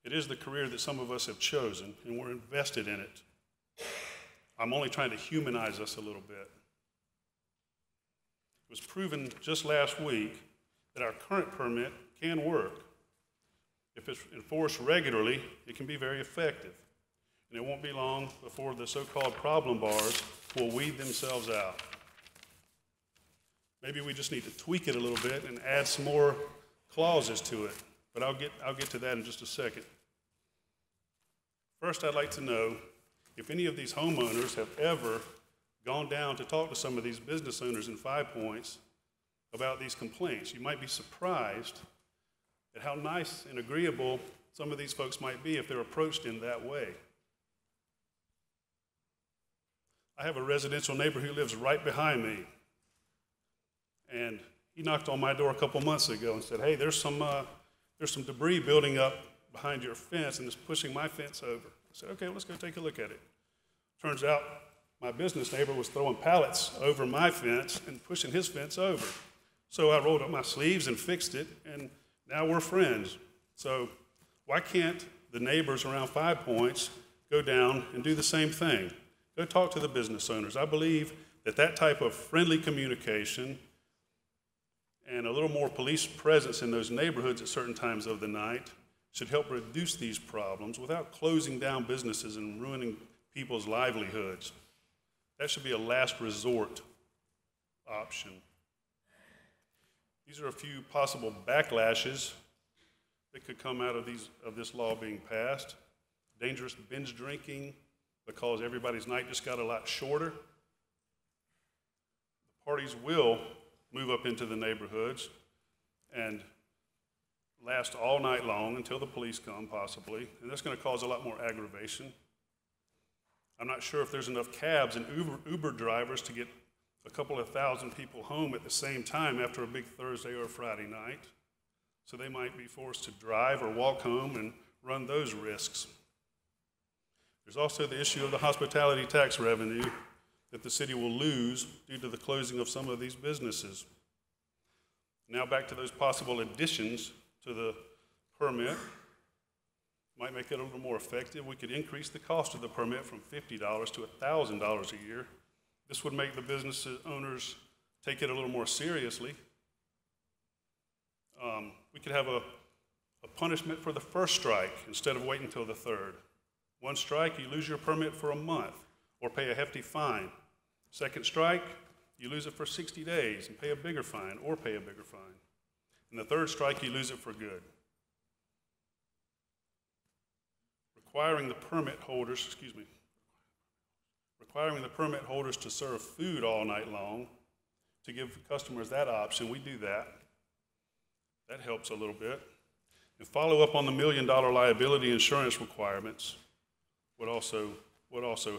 it is the career that some of us have chosen, and we're invested in it. I'm only trying to humanize us a little bit. It was proven just last week that our current permit can work. If it's enforced regularly, it can be very effective. And it won't be long before the so-called problem bars will weed themselves out. Maybe we just need to tweak it a little bit and add some more clauses to it, but I'll get to that in just a second. First, I'd like to know if any of these homeowners have ever gone down to talk to some of these business owners in 5 Points about these complaints. You might be surprised at how nice and agreeable some of these folks might be if they're approached in that way. I have a residential neighbor who lives right behind me, and he knocked on my door a couple months ago and said, "Hey, there's some debris building up behind your fence and it's pushing my fence over." I said, "Okay, let's go take a look at it." Turns out my business neighbor was throwing pallets over my fence and pushing his fence over. So I rolled up my sleeves and fixed it, and now we're friends. So why can't the neighbors around 5 Points go down and do the same thing? Go talk to the business owners. I believe that that type of friendly communication and a little more police presence in those neighborhoods at certain times of the night should help reduce these problems without closing down businesses and ruining people's livelihoods. That should be a last resort option. These are a few possible backlashes that could come out of this law being passed. Dangerous binge drinking because everybody's night just got a lot shorter. The parties will move up into the neighborhoods and last all night long until the police come, possibly, and that's going to cause a lot more aggravation. I'm not sure if there's enough cabs and Uber drivers to get a couple of thousand people home at the same time after a big Thursday or Friday night, so they might be forced to drive or walk home and run those risks. There's also the issue of the hospitality tax revenue that the city will lose due to the closing of some of these businesses. Now back to those possible additions to the permit. Might make it a little more effective. We could increase the cost of the permit from $50 to $1,000 a year. This would make the business owners take it a little more seriously. We could have a punishment for the first strike instead of waiting until the third. One strike, you lose your permit for a month or pay a hefty fine. Second strike, you lose it for 60 days and pay a bigger fine or pay a bigger fine. And the third strike, you lose it for good. Requiring the permit holders to serve food all night long, to give customers that option, we do that. That helps a little bit. And follow up on the $1 million liability insurance requirements would also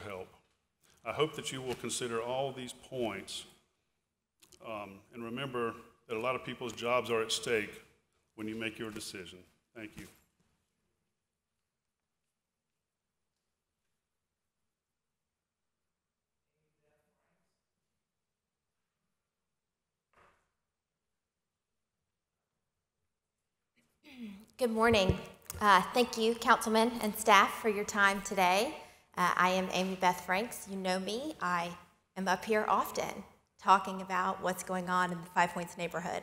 help. I hope that you will consider all these points and remember that a lot of people's jobs are at stake when you make your decision. Thank you. Thank you. Good morning. Thank you, councilmen and staff, for your time today. I am Amy Beth Franks. You know me. I am up here often talking about what's going on in the Five Points neighborhood.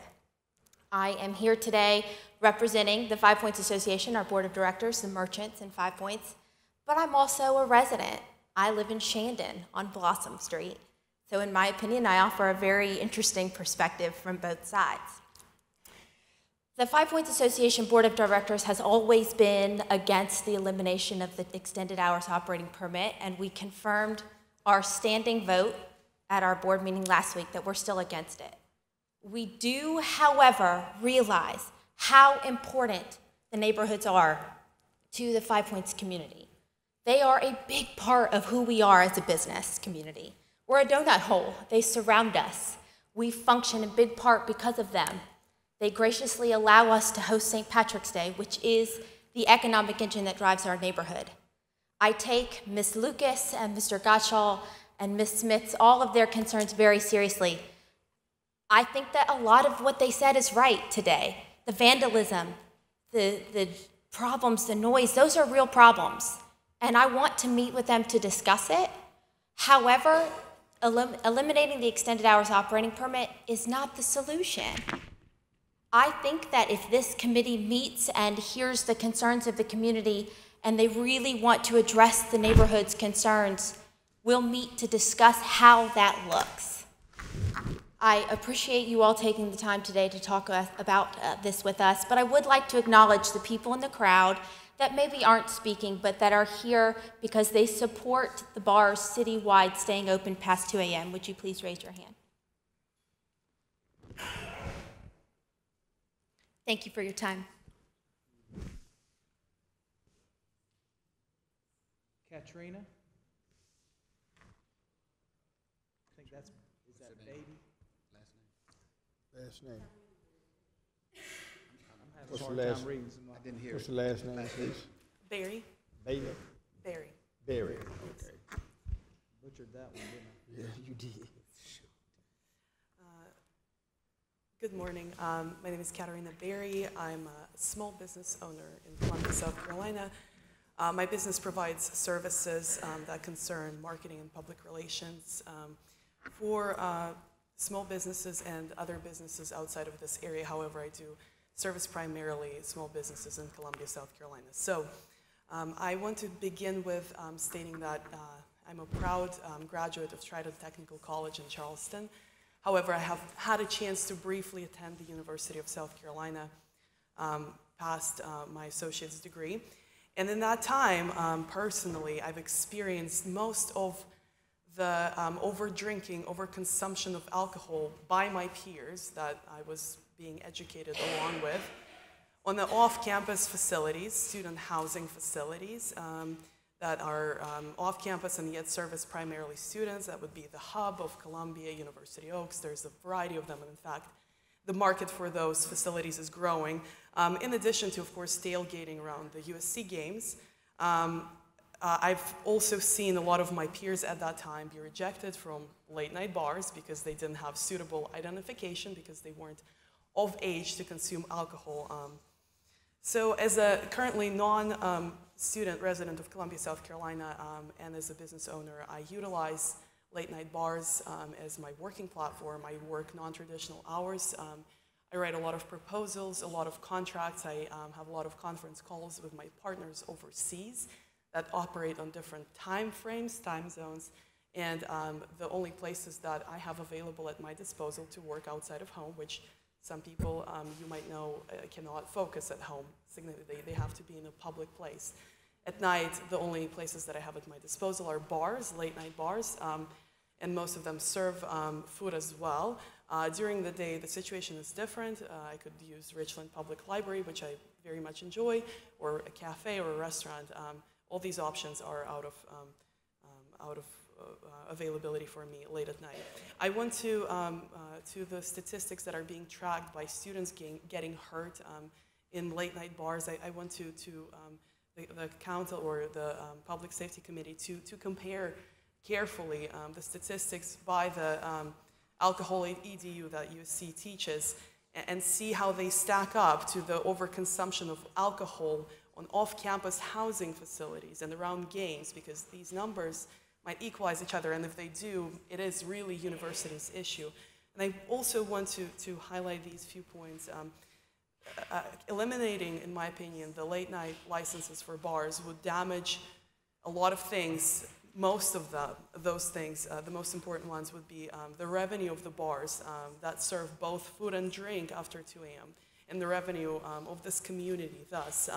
I am here today representing the Five Points Association, our board of directors, the merchants in Five Points, but I'm also a resident. I live in Shandon on Blossom Street. So in my opinion, I offer a very interesting perspective from both sides. The Five Points Association Board of Directors has always been against the elimination of the extended hours operating permit, and we confirmed our standing vote at our board meeting last week that we're still against it. We do, however, realize how important the neighborhoods are to the Five Points community. They are a big part of who we are as a business community. We're a donut hole. They surround us. We function in big part because of them. They graciously allow us to host St. Patrick's Day, which is the economic engine that drives our neighborhood. I take Ms. Lucas and Mr. Gottschall and Ms. Smith's, all of their concerns very seriously. I think that a lot of what they said is right today. The vandalism, the problems, the noise, those are real problems. And I want to meet with them to discuss it. However, eliminating the extended hours operating permit is not the solution. I think that if this committee meets and hears the concerns of the community and they really want to address the neighborhood's concerns, we'll meet to discuss how that looks. I appreciate you all taking the time today to talk about this with us, but I would like to acknowledge the people in the crowd that maybe aren't speaking, but that are here because they support the bars citywide staying open past 2 a.m. Would you please raise your hand? Thank you for your time. Katrina? I think is that baby? Last name. I'm having a hard time reading some. I didn't hear. What's the last name, please? Barry. Bailey. Barry. Barry. Okay. Butchered that one, didn't I? Yeah, you did. Good morning. My name is Katarina Barry. I'm a small business owner in Columbia, South Carolina. My business provides services that concern marketing and public relations for small businesses and other businesses outside of this area. However, I do service primarily small businesses in Columbia, South Carolina. So I want to begin with stating that I'm a proud graduate of Triton Technical College in Charleston. However, I have had a chance to briefly attend the University of South Carolina past my associate's degree. And in that time, personally, I've experienced most of the over-drinking, over-consumption of alcohol by my peers that I was being educated along with on the off-campus facilities, student housing facilities, that are off-campus and yet service primarily students. That would be the hub of Columbia, University Oaks. There's a variety of them, and in fact, the market for those facilities is growing. In addition to, of course, tailgating around the USC games, I've also seen a lot of my peers at that time be rejected from late-night bars because they didn't have suitable identification, because they weren't of age to consume alcohol. So as a currently non-student resident of Columbia, South Carolina, and as a business owner, I utilize late-night bars as my working platform. I work non-traditional hours. I write a lot of proposals, a lot of contracts. I have a lot of conference calls with my partners overseas that operate on different time frames, time zones, and the only places that I have available at my disposal to work outside of home, which some people you might know cannot focus at home. They have to be in a public place. At night, the only places that I have at my disposal are bars, late-night bars, and most of them serve food as well. During the day, the situation is different. I could use Richland Public Library, which I very much enjoy, or a cafe or a restaurant. All these options are out of availability for me late at night. I went to the statistics that are being tracked by students getting hurt in late night bars, I want the council or the public safety committee to compare carefully the statistics by the alcohol EDU that USC teaches and see how they stack up to the overconsumption of alcohol on off-campus housing facilities and around games, because these numbers might equalize each other, and if they do, it is really university's issue. And I also want to highlight these few points. Eliminating, in my opinion, the late night licenses for bars would damage a lot of things. Most of those things, the most important ones would be the revenue of the bars that serve both food and drink after 2 a.m. and the revenue of this community. Thus,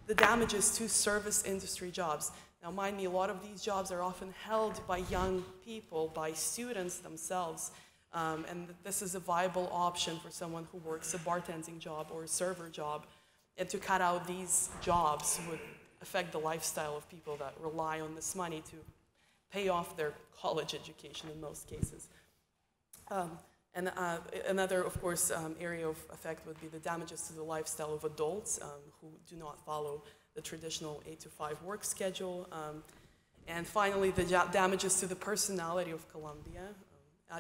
the damages to service industry jobs. Now, mind me, a lot of these jobs are often held by young people, by students themselves, and this is a viable option for someone who works a bartending job or a server job. And to cut out these jobs would affect the lifestyle of people that rely on this money to pay off their college education in most cases. And another, of course, area of effect would be the damages to the lifestyle of adults who do not follow the traditional 8 to 5 work schedule. And finally, the damages to the personality of Columbia,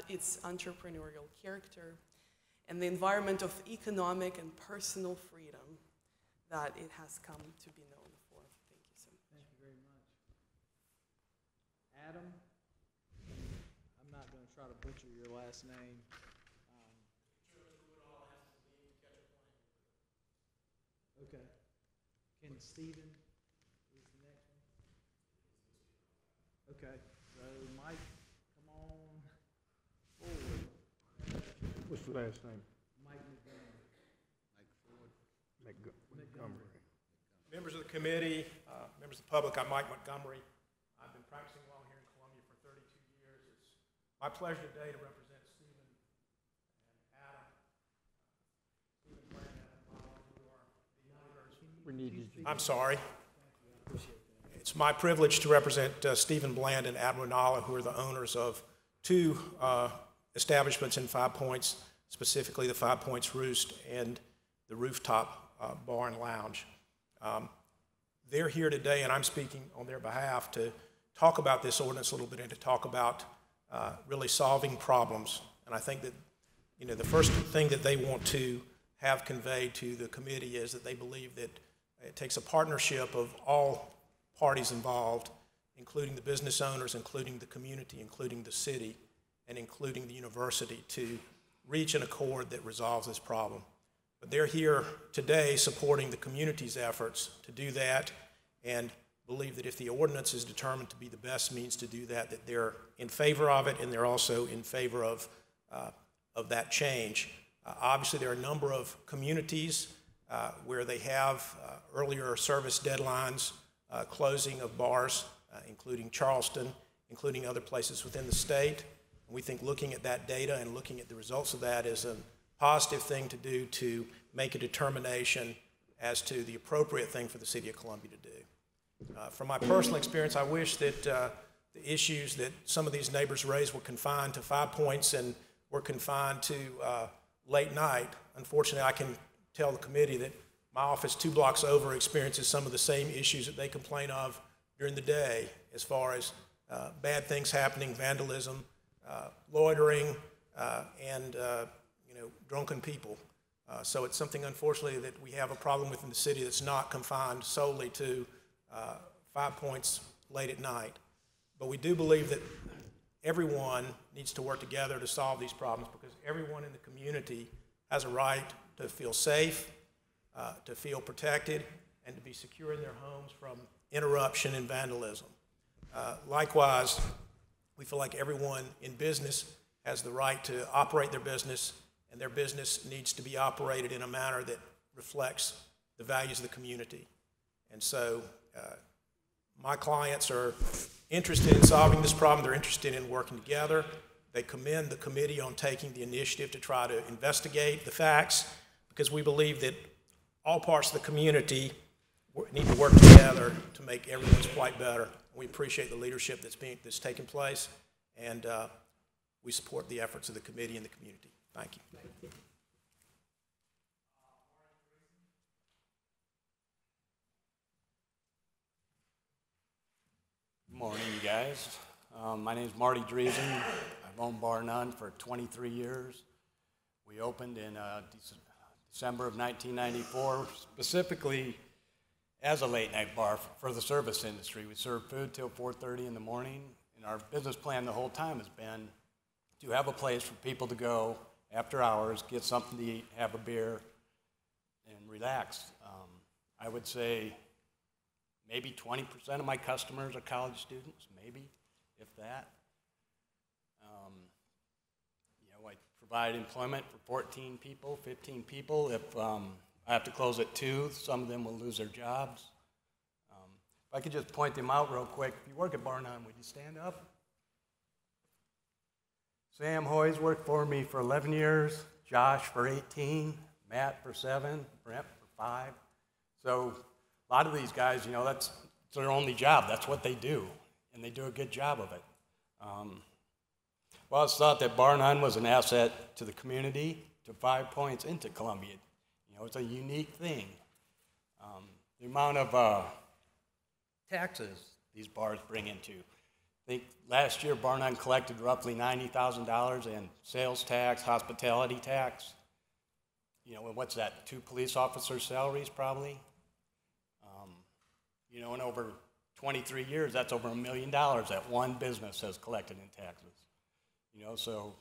its entrepreneurial character, and the environment of economic and personal freedom that it has come to be known for. Thank you so much. Thank you very much. Adam, I'm not going to try to butcher your last name. Okay. Can Stephen is the next one? Okay. So Mike, come on forward. What's the last name? Mike Montgomery. Mike Ford. Montgomery. Members of the committee, members of the public, I'm Mike Montgomery. I've been practicing law here in Columbia for 32 years. It's my pleasure today to represent Stephen and Adam. Stephen Bland and Adam Ball, who are the owners. I'm sorry. It's my privilege to represent Stephen Bland and Adam Ranallah, who are the owners of 2 establishments in 5 Points, specifically the 5 Points Roost and the Rooftop Bar and Lounge. They're here today, and I'm speaking on their behalf to talk about this ordinance a little bit and to talk about really solving problems. And I think that, you know, the first thing that they want to have conveyed to the committee is that they believe that it takes a partnership of all parties involved, including the business owners, including the community, including the city, and including the university, to reach an accord that resolves this problem. But they're here today supporting the community's efforts to do that, and believe that if the ordinance is determined to be the best means to do that, that they're in favor of it, and they're also in favor of that change. Obviously, there are a number of communities where they have earlier service deadlines, closing of bars, including Charleston, including other places within the state. And we think looking at that data and looking at the results of that is a positive thing to do to make a determination as to the appropriate thing for the city of Columbia to do. From my personal experience, I wish that the issues that some of these neighbors raised were confined to 5 Points and were confined to late night. Unfortunately, I can tell the committee that my office 2 blocks over experiences some of the same issues that they complain of during the day, as far as bad things happening, vandalism, loitering, and drunken people. So it's something, unfortunately, that we have a problem with in the city that's not confined solely to 5 Points late at night. But we do believe that everyone needs to work together to solve these problems, because everyone in the community has a right to feel safe, to feel protected, and to be secure in their homes from interruption and vandalism. Likewise, we feel like everyone in business has the right to operate their business, and their business needs to be operated in a manner that reflects the values of the community. And so my clients are interested in solving this problem. They're interested in working together. They commend the committee on taking the initiative to try to investigate the facts, because we believe that all parts of the community need to work together to make everyone's plight better. We appreciate the leadership that's taking place, and we support the efforts of the committee and the community. Thank you. Morning, you guys. My name is Marty Driesen. I've owned Bar None for 23 years. We opened in December of 1994, specifically as a late night bar for the service industry. We serve food till 4:30 in the morning, and our business plan the whole time has been to have a place for people to go after hours, get something to eat, have a beer, and relax. I would say maybe 20% of my customers are college students, maybe, if that. I provide employment for 14 people, 15 people. If I have to close at 2, some of them will lose their jobs. If I could just point them out real quick. If you work at Bar None, would you stand up? Sam Hoy's worked for me for 11 years, Josh for 18, Matt for 7, Brent for 5. So a lot of these guys, that's their only job. That's what they do, and they do a good job of it. Well, it's thought that Bar None was an asset to the community, to 5 Points, into Columbia. It's a unique thing. The amount of taxes these bars bring into. I think last year Bar None collected roughly $90,000 in sales tax, hospitality tax. And what's that? 2 police officers' salaries probably. In over 23 years, that's over $1 million that one business has collected in taxes. So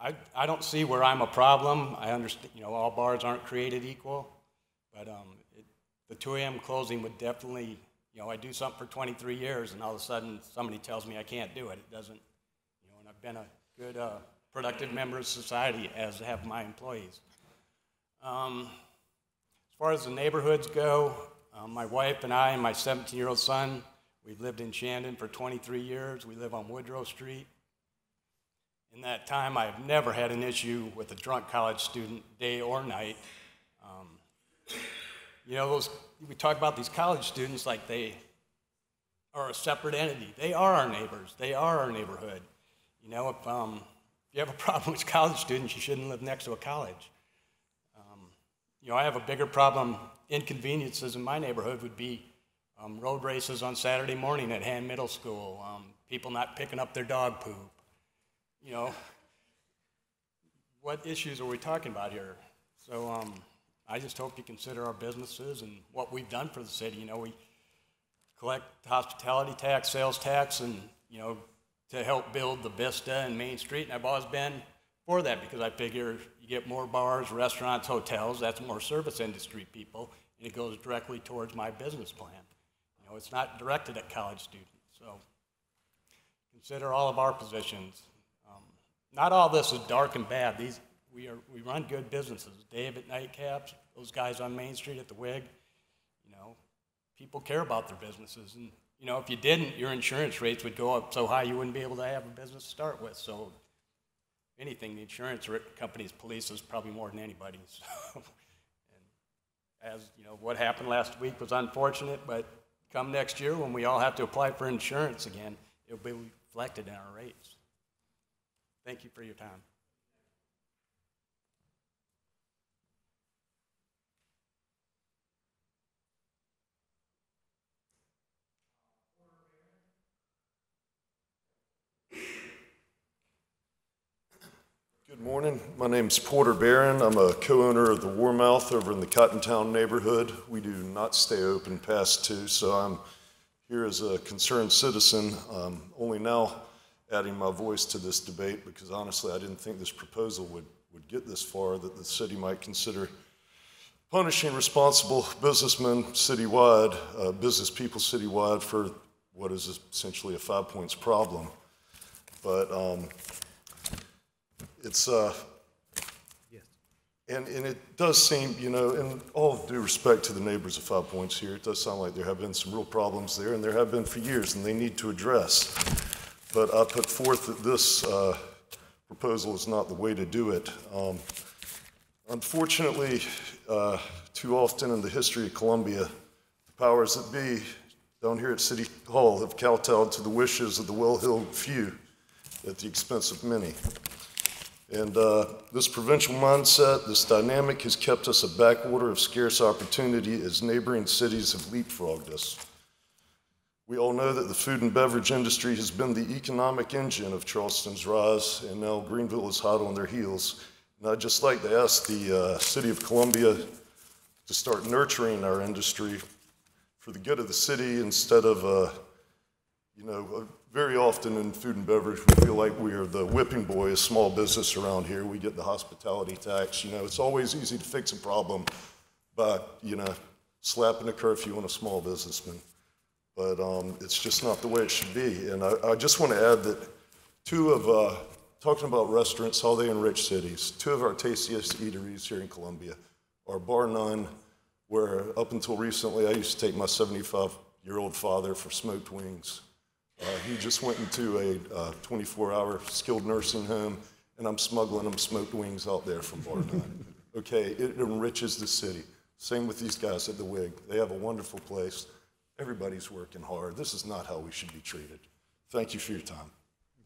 I don't see where I'm a problem. I understand, all bars aren't created equal, but the 2 a.m. closing would definitely, I do something for 23 years, and all of a sudden somebody tells me I can't do it. It doesn't, and I've been a good, productive member of society, as have my employees. As far as the neighborhoods go, my wife and I and my 17-year-old son, we've lived in Shandon for 23 years. We live on Woodrow Street. In that time, I have never had an issue with a drunk college student, day or night. We talk about these college students like they are a separate entity. They are our neighbors. They are our neighborhood. If you have a problem with college students, you shouldn't live next to a college. I have a bigger problem. Inconveniences in my neighborhood would be road races on Saturday morning at Hand Middle School, people not picking up their dog poop. What issues are we talking about here? So I just hope you consider our businesses and what we've done for the city. We collect hospitality tax, sales tax, and, to help build the Vista and Main Street. And I've always been for that because I figure you get more bars, restaurants, hotels, that's more service industry people, and it goes directly towards my business plan. It's not directed at college students. So consider all of our positions. Not all this is dark and bad. We run good businesses. Dave at Nightcaps, those guys on Main Street at the Wig, people care about their businesses. And, if you didn't, your insurance rates would go up so high you wouldn't be able to have a business to start with. So if anything, the insurance company's police is probably more than anybody's. So, and as what happened last week was unfortunate, but come next year when we all have to apply for insurance again, it'll be reflected in our rates. Thank you for your time. Good morning. My name is Porter Barron. I'm a co-owner of the Warmouth over in the Cottontown neighborhood. We do not stay open past 2, so I'm here as a concerned citizen, only now adding my voice to this debate because honestly I didn't think this proposal would get this far, that the city might consider punishing responsible businessmen citywide, business people citywide for what is essentially a 5 Points problem. But it's, and it does seem, in all due respect to the neighbors of 5 Points here, it does sound like there have been some real problems there, and there have been for years, and they need to address. But I put forth that this proposal is not the way to do it. Unfortunately, too often in the history of Columbia, the powers that be down here at City Hall have kowtowed to the wishes of the well-heeled few at the expense of many. And this provincial mindset, this dynamic has kept us a backwater of scarce opportunity as neighboring cities have leapfrogged us. We all know that the food and beverage industry has been the economic engine of Charleston's rise, and now Greenville is hot on their heels. And I'd just like to ask the City of Columbia to start nurturing our industry for the good of the city instead of, very often in food and beverage, we feel like we are the whipping boy of small business around here. We get the hospitality tax. It's always easy to fix a problem by, slapping a curfew on a small businessman. But it's just not the way it should be. And I just want to add that talking about restaurants, how they enrich cities, two of our tastiest eateries here in Columbia are bar none, where up until recently I used to take my 75-year-old father for smoked wings. He just went into a 24-hour skilled nursing home, and I'm smuggling him smoked wings out there from bar none. Okay, it enriches the city. Same with these guys at the Wig. They have a wonderful place. Everybody's working hard. This is not how we should be treated. Thank you for your time.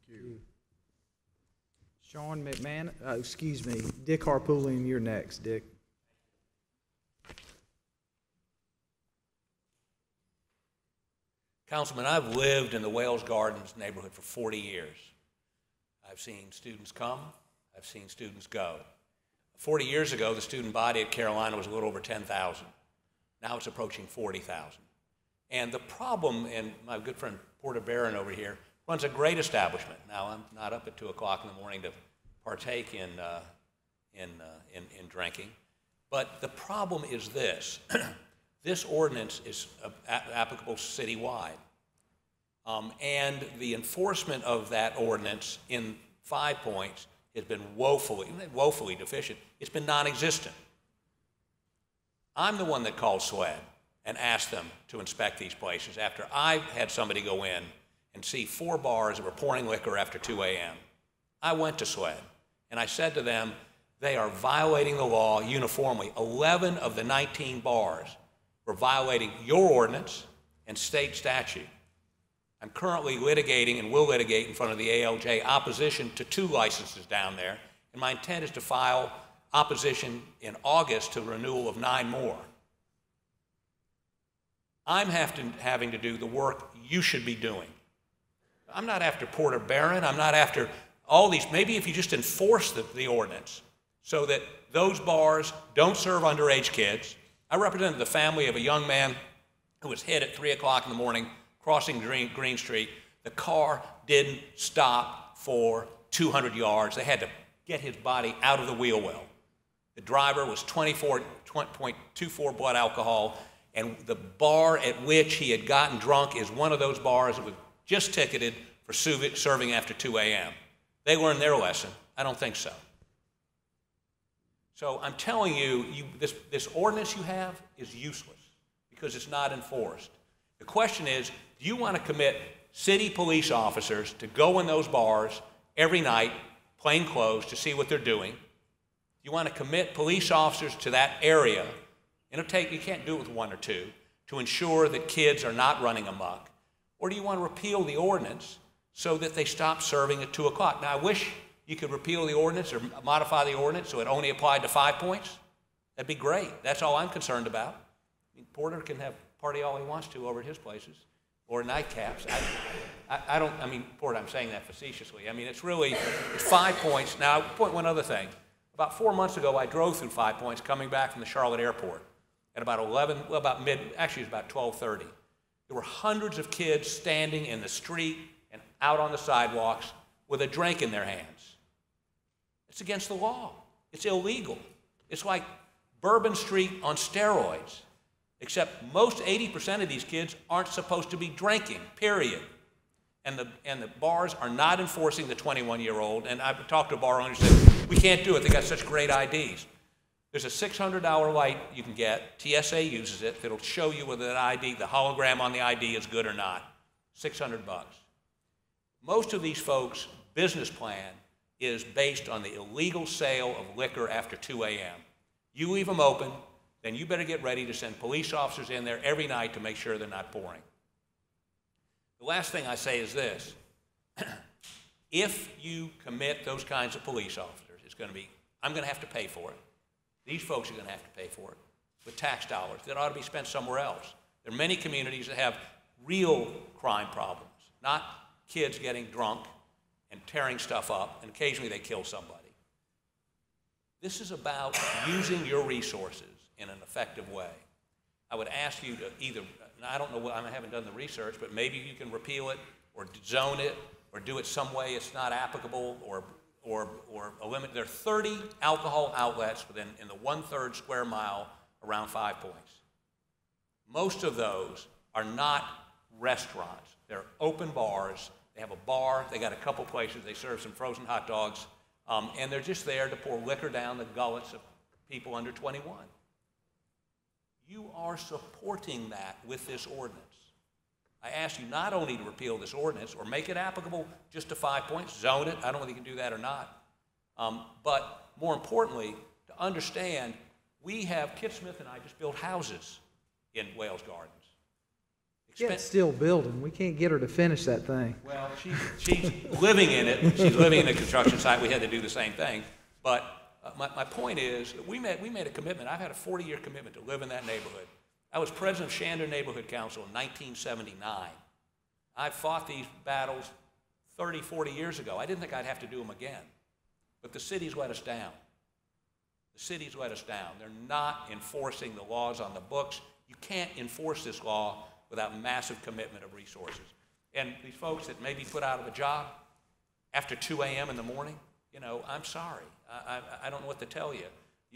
Thank you. Sean Dick Harpoolian, you're next, Dick. Councilman, I've lived in the Wales Gardens neighborhood for 40 years. I've seen students come, I've seen students go. 40 years ago, the student body at Carolina was a little over 10,000. Now it's approaching 40,000. And the problem, and my good friend Porter Barron over here runs a great establishment. Now, I'm not up at 2 o'clock in the morning to partake in drinking. But the problem is this. This ordinance is applicable citywide. And the enforcement of that ordinance in 5 Points has been woefully deficient. It's been non-existent. I'm the one that called SWED and asked them to inspect these places after I had somebody go in and see 4 bars that were pouring liquor after 2 a.m. I went to SWED and I said to them, they are violating the law uniformly. 11 of the 19 bars were violating your ordinance and state statute. I'm currently litigating and will litigate in front of the ALJ opposition to 2 licenses down there, and my intent is to file opposition in August to the renewal of 9 more. I'm having to do the work you should be doing. I'm not after Porter Barron. I'm not after all these. Maybe if you just enforce the ordinance so that those bars don't serve underage kids. I represented the family of a young man who was hit at 3 o'clock in the morning crossing Green Street. The car didn't stop for 200 yards. They had to get his body out of the wheel well. The driver was 20.24 blood alcohol, and the bar at which he had gotten drunk is one of those bars that was just ticketed for serving after 2 a.m. They learned their lesson. I don't think so. So I'm telling you, this ordinance you have is useless because it's not enforced. The question is, do you want to commit city police officers to go in those bars every night, plain clothes, to see what they're doing? You want to commit police officers to that area, and you can't do it with 1 or 2, to ensure that kids are not running amok? Or do you want to repeal the ordinance so that they stop serving at 2 o'clock? Now, I wish you could repeal the ordinance or modify the ordinance so it only applied to 5 Points. That'd be great. That's all I'm concerned about. I mean, Porter can have party all he wants to over at his places, or nightcaps. I mean, Porter, I'm saying that facetiously. I mean, it's 5 Points. Now, I'll point one other thing. About 4 months ago, I drove through 5 Points coming back from the Charlotte airport at about 12:30. There were hundreds of kids standing in the street and out on the sidewalks with a drink in their hands. It's against the law. It's illegal. It's like Bourbon Street on steroids, except most 80% of these kids aren't supposed to be drinking, period. And the bars are not enforcing the 21-year-old. And I've talked to a bar owner who said, we can't do it. They got such great IDs. There's a $600 light you can get. TSA uses it. It'll show you whether that ID, the hologram on the ID is good or not. $600. Most of these folks' business plan is based on the illegal sale of liquor after 2 a.m. You leave them open, then you better get ready to send police officers in there every night to make sure they're not pouring. The last thing I say is this. If you commit those kinds of police officers, I'm going to have to pay for it. These folks are going to have to pay for it with tax dollars that ought to be spent somewhere else. There are many communities that have real crime problems, not kids getting drunk and tearing stuff up, and occasionally they kill somebody. This is about using your resources in an effective way. I would ask you to either, and I don't know, I haven't done the research, but maybe you can repeal it or zone it or do it some way it's not applicable or eliminate. There are 30 alcohol outlets in the 1/3 square mile around 5 Points. Most of those are not restaurants. They're open bars. They have a bar. They got a couple places. They serve some frozen hot dogs. And they're just there to pour liquor down the gullets of people under 21. You are supporting that with this ordinance. I ask you not only to repeal this ordinance or make it applicable just to 5 Points, zone it, I don't know whether you can do that or not, but more importantly, to understand, Kit Smith and I just built houses in Wales Gardens. Yeah, it's still building. We can't get her to finish that thing. Well, she's living in it. She's living in a construction site. We had to do the same thing. But my point is that we made a commitment. I've had a 40-year commitment to live in that neighborhood. I was president of Shandor Neighborhood Council in 1979. I fought these battles 30, 40 years ago. I didn't think I'd have to do them again. But the city's let us down. The city's let us down. They're not enforcing the laws on the books. You can't enforce this law without massive commitment of resources. And these folks that may be put out of a job after 2 a.m. in the morning, I'm sorry. I don't know what to tell you.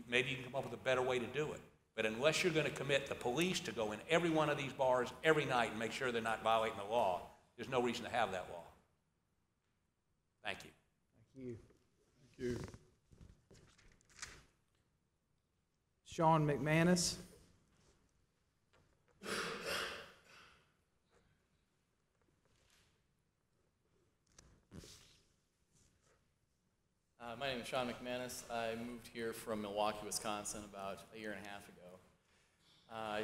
Maybe you can come up with a better way to do it. But unless you're going to commit the police to go in every one of these bars every night and make sure they're not violating the law, there's no reason to have that law. Thank you. Thank you. Thank you. Sean McManus. My name is Sean McManus. I moved here from Milwaukee, Wisconsin about a year and a half ago. I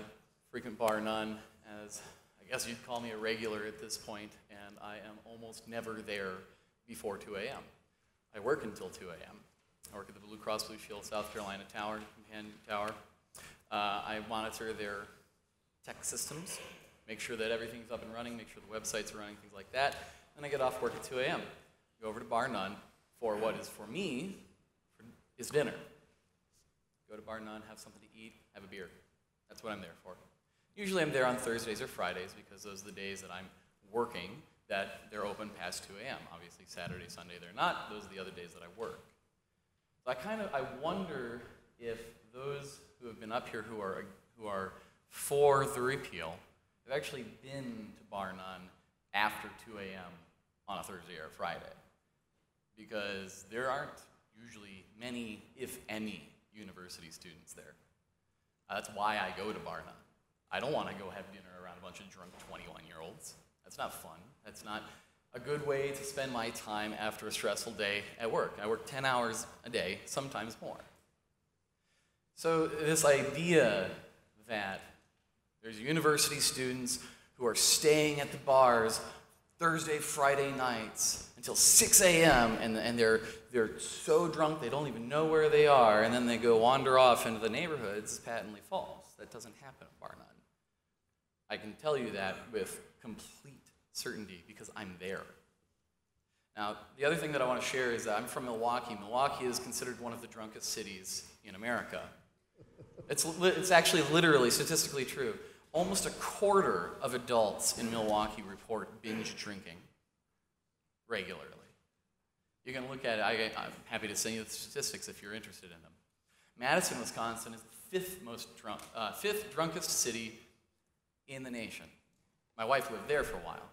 frequent Bar None, as I guess you'd call me a regular at this point, and I am almost never there before 2 a.m. I work until 2 a.m. I work at the Blue Cross Blue Shield South Carolina Tower, Companion Tower. I monitor their tech systems, make sure that everything's up and running, make sure the websites are running, things like that. Then I get off work at 2 a.m., go over to Bar None, for what is for me is dinner. Go to Bar None, have something to eat, have a beer. That's what I'm there for. Usually I'm there on Thursdays or Fridays because those are the days that I'm working that they're open past 2 a.m. Obviously Saturday, Sunday they're not. Those are the other days that I work. So I wonder if those who have been up here who are for the repeal have actually been to Bar None after 2 a.m. on a Thursday or a Friday. Because there aren't usually many, if any, university students there. That's why I go to Bar None. I don't want to go have dinner around a bunch of drunk 21-year-olds. That's not fun. That's not a good way to spend my time after a stressful day at work. I work 10 hours a day, sometimes more. So this idea that there's university students who are staying at the bars Thursday, Friday nights until 6 a.m. and they're so drunk they don't even know where they are, and then they go wander off into the neighborhoods is patently false. That doesn't happen at Bar None. I can tell you that with complete certainty because I'm there. Now, the other thing that I want to share is that I'm from Milwaukee. Milwaukee is considered one of the drunkest cities in America. It's actually literally, statistically true. Almost a quarter of adults in Milwaukee report binge drinking regularly. You can look at it. I'm happy to send you the statistics if you're interested in them. Madison, Wisconsin is the fifth drunkest city in the nation. My wife lived there for a while.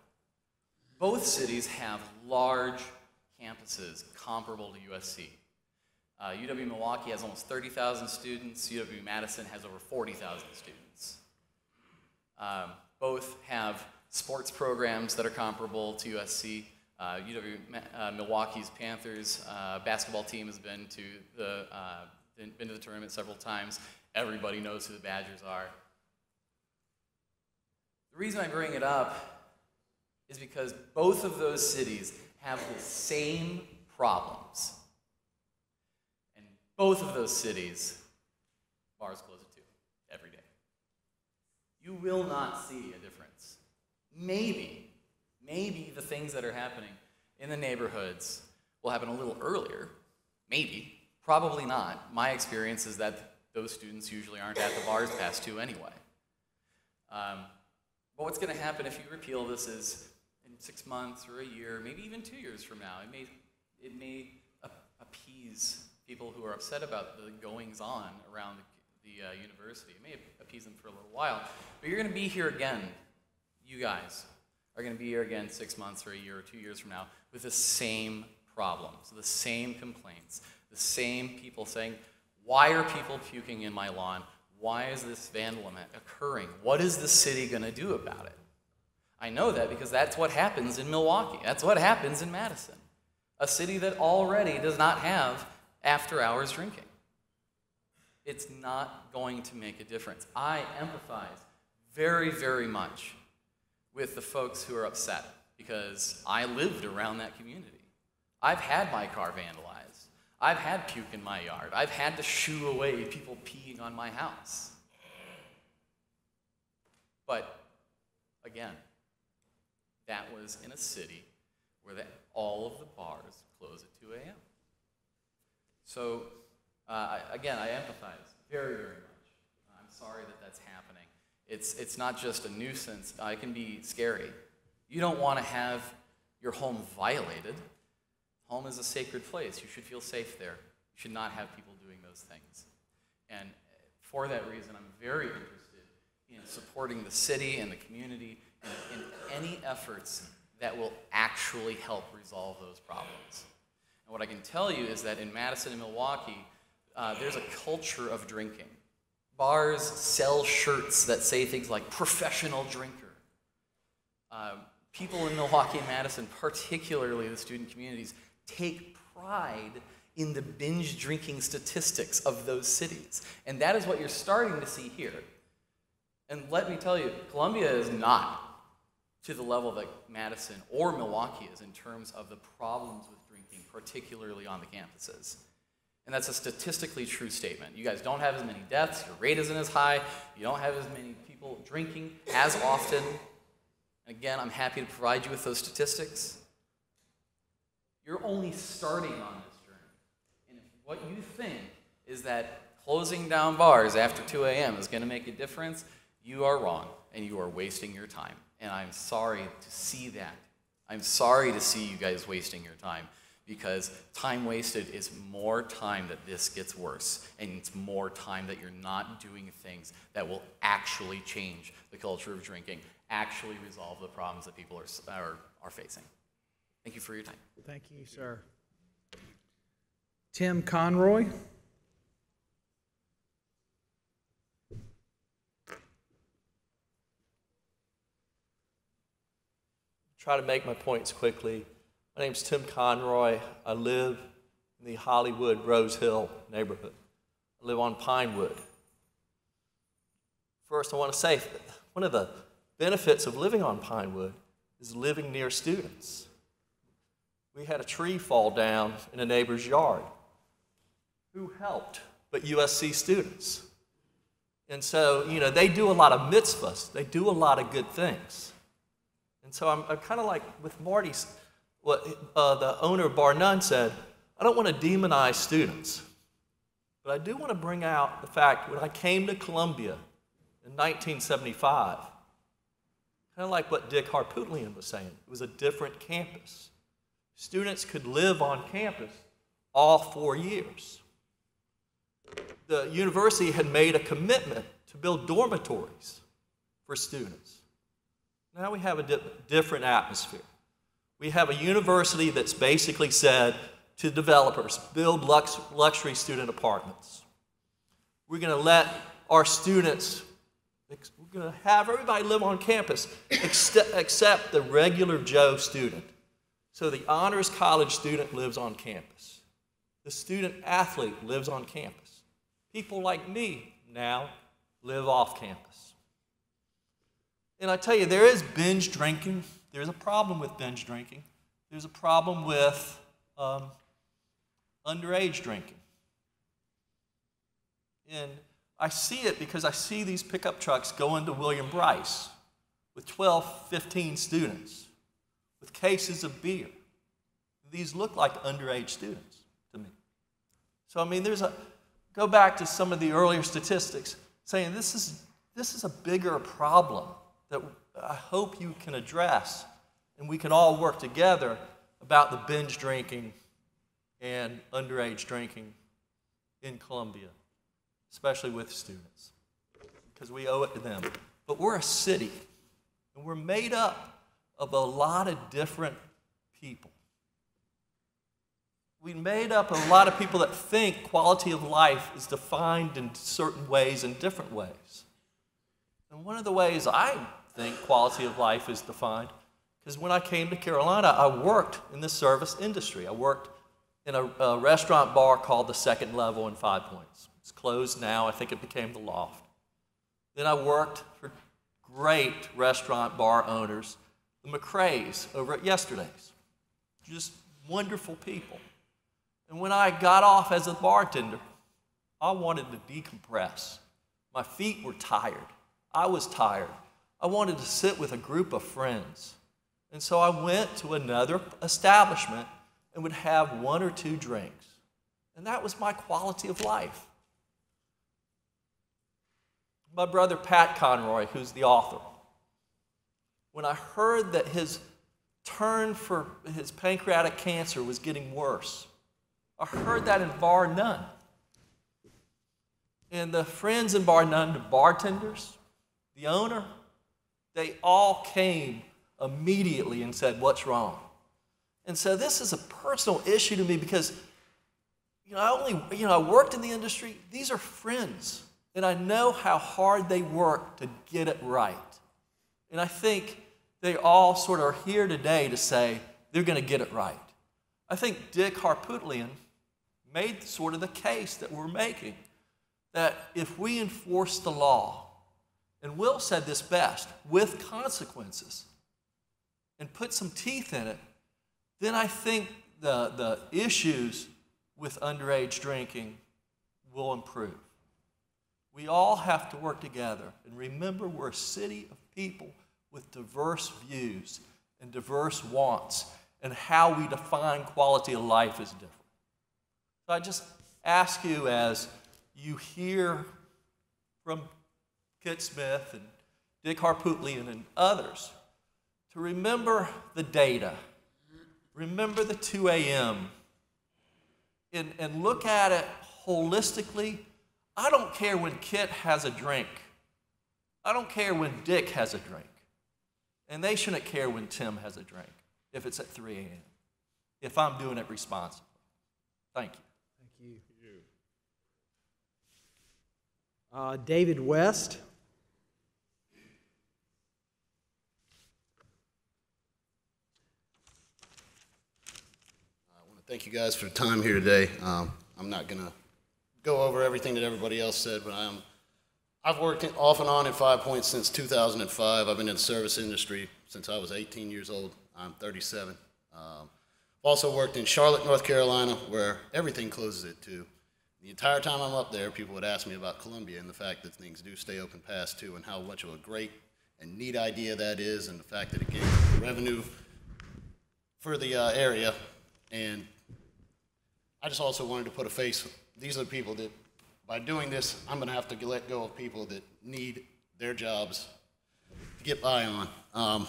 Both cities have large campuses comparable to USC. UW-Milwaukee has almost 30,000 students. UW-Madison has over 40,000 students. Both have sports programs that are comparable to USC. UW-Milwaukee's Panthers basketball team has been to the tournament several times. Everybody knows who the Badgers are. The reason I bring it up is because both of those cities have the same problems. And both of those cities, bars close at 2 every day. You will not see a difference. maybe the things that are happening in the neighborhoods will happen a little earlier. Maybe. Probably not. My experience is that those students usually aren't at the bars past 2 anyway. But what's going to happen if you repeal this is in 6 months or a year, maybe even 2 years from now, it may appease people who are upset about the goings-on around the university. It may appease them for a little while, but you're going to be here again. You guys are going to be here again 6 months or a year or 2 years from now with the same problems, the same complaints, the same people saying, why are people puking in my lawn? Why is this vandalism occurring? What is the city going to do about it? I know that because that's what happens in Milwaukee. That's what happens in Madison, a city that already does not have after-hours drinking. It's not going to make a difference. I empathize very, very much with the folks who are upset because I lived around that community. I've had my car vandalized. I've had puke in my yard. I've had to shoo away people peeing on my house. But, again, that was in a city where all of the bars close at 2 a.m. So, again, I empathize very, very much. I'm sorry that that's happening. It's not just a nuisance. It can be scary. You don't want to have your home violated. Home is a sacred place. You should feel safe there. You should not have people doing those things. And for that reason, I'm very interested in supporting the city and the community in any efforts that will actually help resolve those problems. And what I can tell you is that in Madison and Milwaukee, there's a culture of drinking. Bars sell shirts that say things like professional drinker. People in Milwaukee and Madison, particularly the student communities, take pride in the binge drinking statistics of those cities. And that is what you're starting to see here. And let me tell you, Columbia is not to the level that Madison or Milwaukee is in terms of the problems with drinking, particularly on the campuses. And that's a statistically true statement. You guys don't have as many deaths, your rate isn't as high, you don't have as many people drinking as often. And again, I'm happy to provide you with those statistics. You're only starting on this journey. And if what you think is that closing down bars after 2 a.m. is going to make a difference, you are wrong, and you are wasting your time. And I'm sorry to see that. I'm sorry to see you guys wasting your time, because time wasted is more time that this gets worse, and it's more time that you're not doing things that will actually change the culture of drinking, actually resolve the problems that people are facing. Thank you for your time. Thank you, sir. Tim Conroy. Try to make my points quickly. My name's Tim Conroy. I live in the Hollywood Rose Hill neighborhood. I live on Pinewood. First, I want to say one of the benefits of living on Pinewood is living near students. We had a tree fall down in a neighbor's yard. Who helped but USC students? And so, they do a lot of mitzvahs. They do a lot of good things. And so I'm kind of like with Marty's, what the owner of Bar None said, I don't want to demonize students, but I do want to bring out the fact when I came to Columbia in 1975, kind of like what Dick Harpootlian was saying, it was a different campus. Students could live on campus all 4 years. The university had made a commitment to build dormitories for students. Now we have a different atmosphere. We have a university that's basically said to developers, build luxury student apartments. We're going to let our students, we're going to have everybody live on campus except the regular Joe student. So the honors college student lives on campus. The student athlete lives on campus. People like me now live off campus. And I tell you, there is binge drinking. There's a problem with binge drinking. There's a problem with underage drinking. And I see it because I see these pickup trucks go into William Bryce. with 12, 15 students, with cases of beer. These look like underage students to me. So, I mean, go back to some of the earlier statistics saying this is a bigger problem that I hope you can address, and we can all work together about the binge drinking and underage drinking in Columbia, especially with students, because we owe it to them. But we're a city, and we're made up of a lot of different people. We made up of a lot of people that think quality of life is defined in certain ways and different ways. And one of the ways I think quality of life is defined, because when I came to Carolina, I worked in the service industry. I worked in a restaurant bar called the Second Level in 5 Points. It's closed now. I think it became the Loft. Then I worked for great restaurant bar owners, the McRae's over at Yesterday's. Just wonderful people. And when I got off as a bartender, I wanted to decompress. My feet were tired. I was tired. I wanted to sit with a group of friends. And so I went to another establishment and would have 1 or 2 drinks. And that was my quality of life. My brother Pat Conroy, who's the author, when I heard that his turn for his pancreatic cancer was getting worse, I heard that in Bar None. And the friends in Bar None, the bartenders, the owner, they all came immediately and said, "What's wrong?" And so this is a personal issue to me because I worked in the industry. These are friends, and I know how hard they work to get it right. And I think they all sort of are here today to say they're going to get it right. I think Dick Harpootlian made sort of the case that we're making, that if we enforce the law, and Will said this best, with consequences, and put some teeth in it, then I think the issues with underage drinking will improve. We all have to work together, and remember we're a city of people with diverse views and diverse wants, and how we define quality of life is different. So I just ask you, as you hear from Kit Smith and Dick Harpootlian and others, to remember the data, remember the 2 a.m., and look at it holistically. I don't care when Kit has a drink. I don't care when Dick has a drink. And they shouldn't care when Tim has a drink, if it's at 3 a.m., if I'm doing it responsibly. Thank you. Thank you. David West. I want to thank you guys for the time here today. I'm not going to go over everything that everybody else said, but I've worked off and on at 5 Points since 2005. I've been in the service industry since I was 18 years old. I'm 37. I've also worked in Charlotte, North Carolina, where everything closes at 2. The entire time I'm up there, people would ask me about Columbia and the fact that things do stay open past 2 and how much of a great and neat idea that is, and the fact that it gives revenue for the area. And I just also wanted to put a face. These are the people that, by doing this, I'm going to have to let go of people that need their jobs to get by on. I'm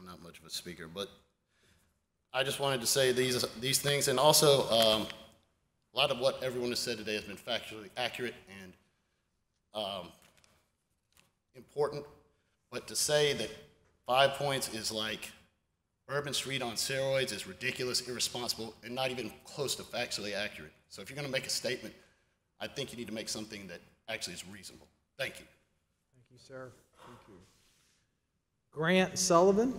not much of a speaker, but I just wanted to say these things, and also a lot of what everyone has said today has been factually accurate and important. But to say that 5 Points is like Bourbon Street on steroids is ridiculous, irresponsible, and not even close to factually accurate. So if you're going to make a statement, I think you need to make something that actually is reasonable. Thank you. Thank you, sir. Thank you. Grant Sullivan.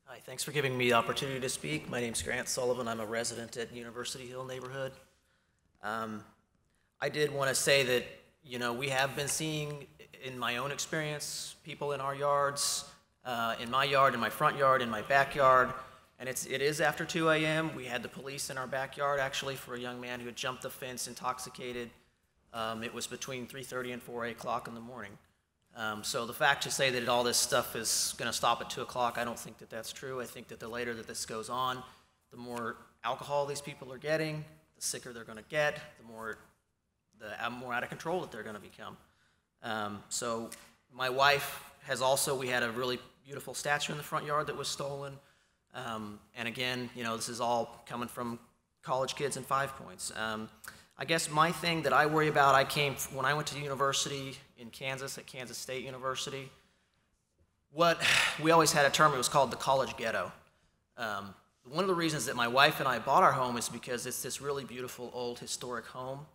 Hi, thanks for giving me the opportunity to speak. My name's Grant Sullivan. I'm a resident at University Hill neighborhood. I did want to say that you know, we have been seeing, in my own experience, people in our yards, in my yard, in my front yard, in my backyard, and it is after 2 a.m. We had the police in our backyard, actually, for a young man who had jumped the fence intoxicated. It was between 3:30 and 4 o'clock in the morning. So the fact to say that all this stuff is going to stop at 2 o'clock, I don't think that that's true. I think that the later that this goes on, the more alcohol these people are getting, the sicker they're going to get, the more out of control that they're going to become. So my wife has also, we had a really beautiful statue in the front yard that was stolen. And again, you know, this is all coming from college kids in 5 Points. I guess my thing that I worry about, when I went to university in Kansas, at Kansas State University, we always had a term, it was called the college ghetto. One of the reasons that my wife and I bought our home is because it's this really beautiful old historic home.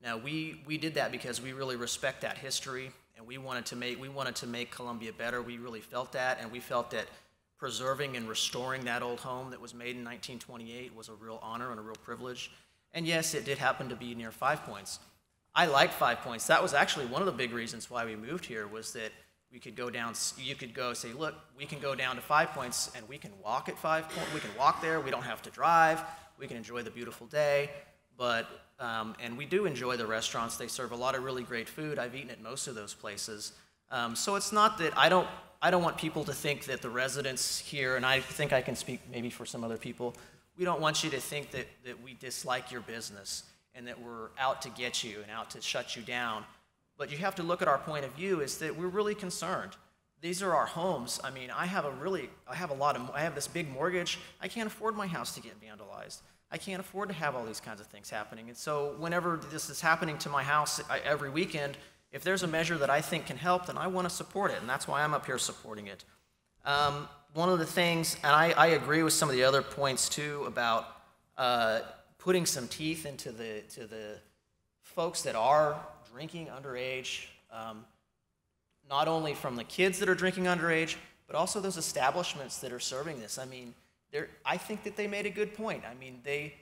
Now we did that because we really respect that history, and we wanted to make Columbia better. We really felt that, and we felt that preserving and restoring that old home that was made in 1928 was a real honor and a real privilege. And yes, it did happen to be near 5 Points. I liked 5 Points. That was actually one of the big reasons why we moved here, was that we could go down, you could go say, look, we can go down to 5 Points and we can walk at 5 Points. We can walk there. We don't have to drive. We can enjoy the beautiful day. But, and we do enjoy the restaurants. They serve a lot of really great food. I've eaten at most of those places. So it's not that I don't want people to think that the residents here, and I think I can speak maybe for some other people, we don't want you to think that we dislike your business and that we're out to get you and out to shut you down. But you have to look at our point of view is that we're really concerned. These are our homes. I mean, I have this big mortgage. I can't afford my house to get vandalized. I can't afford to have all these kinds of things happening. And so whenever this is happening to my house every weekend, if there's a measure that I think can help, then I want to support it, and that's why I'm up here supporting it. One of the things, and I agree with some of the other points too about putting some teeth into the folks that are drinking underage, not only from the kids that are drinking underage, but also those establishments that are serving this. I mean, I think that they made a good point. I mean, they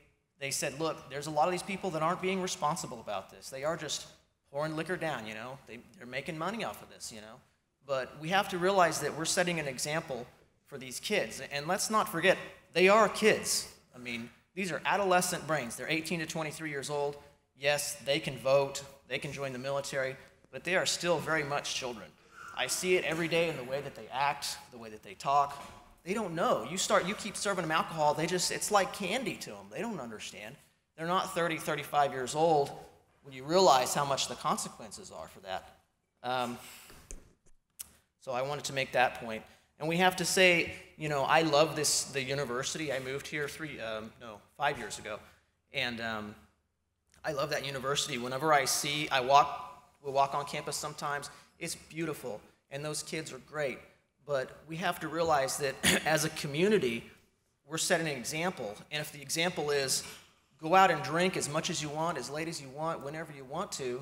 said, look, there's a lot of these people that aren't being responsible about this. They are just pouring liquor down, you know. They're making money off of this, you know. But we have to realize that we're setting an example for these kids. And let's not forget, they are kids. I mean, these are adolescent brains. They're 18 to 23 years old. Yes, they can vote, they can join the military, but they are still very much children. I see it every day in the way that they act, the way that they talk. They don't know. You keep serving them alcohol, it's like candy to them. They don't understand. They're not 30, 35 years old when you realize how much the consequences are for that. So I wanted to make that point. And we have to say, you know, I love the university. I moved here 5 years ago. And I love that university. Whenever we'll walk on campus sometimes, it's beautiful. And those kids are great. But we have to realize that as a community, we're setting an example. And if the example is go out and drink as much as you want, as late as you want, whenever you want to,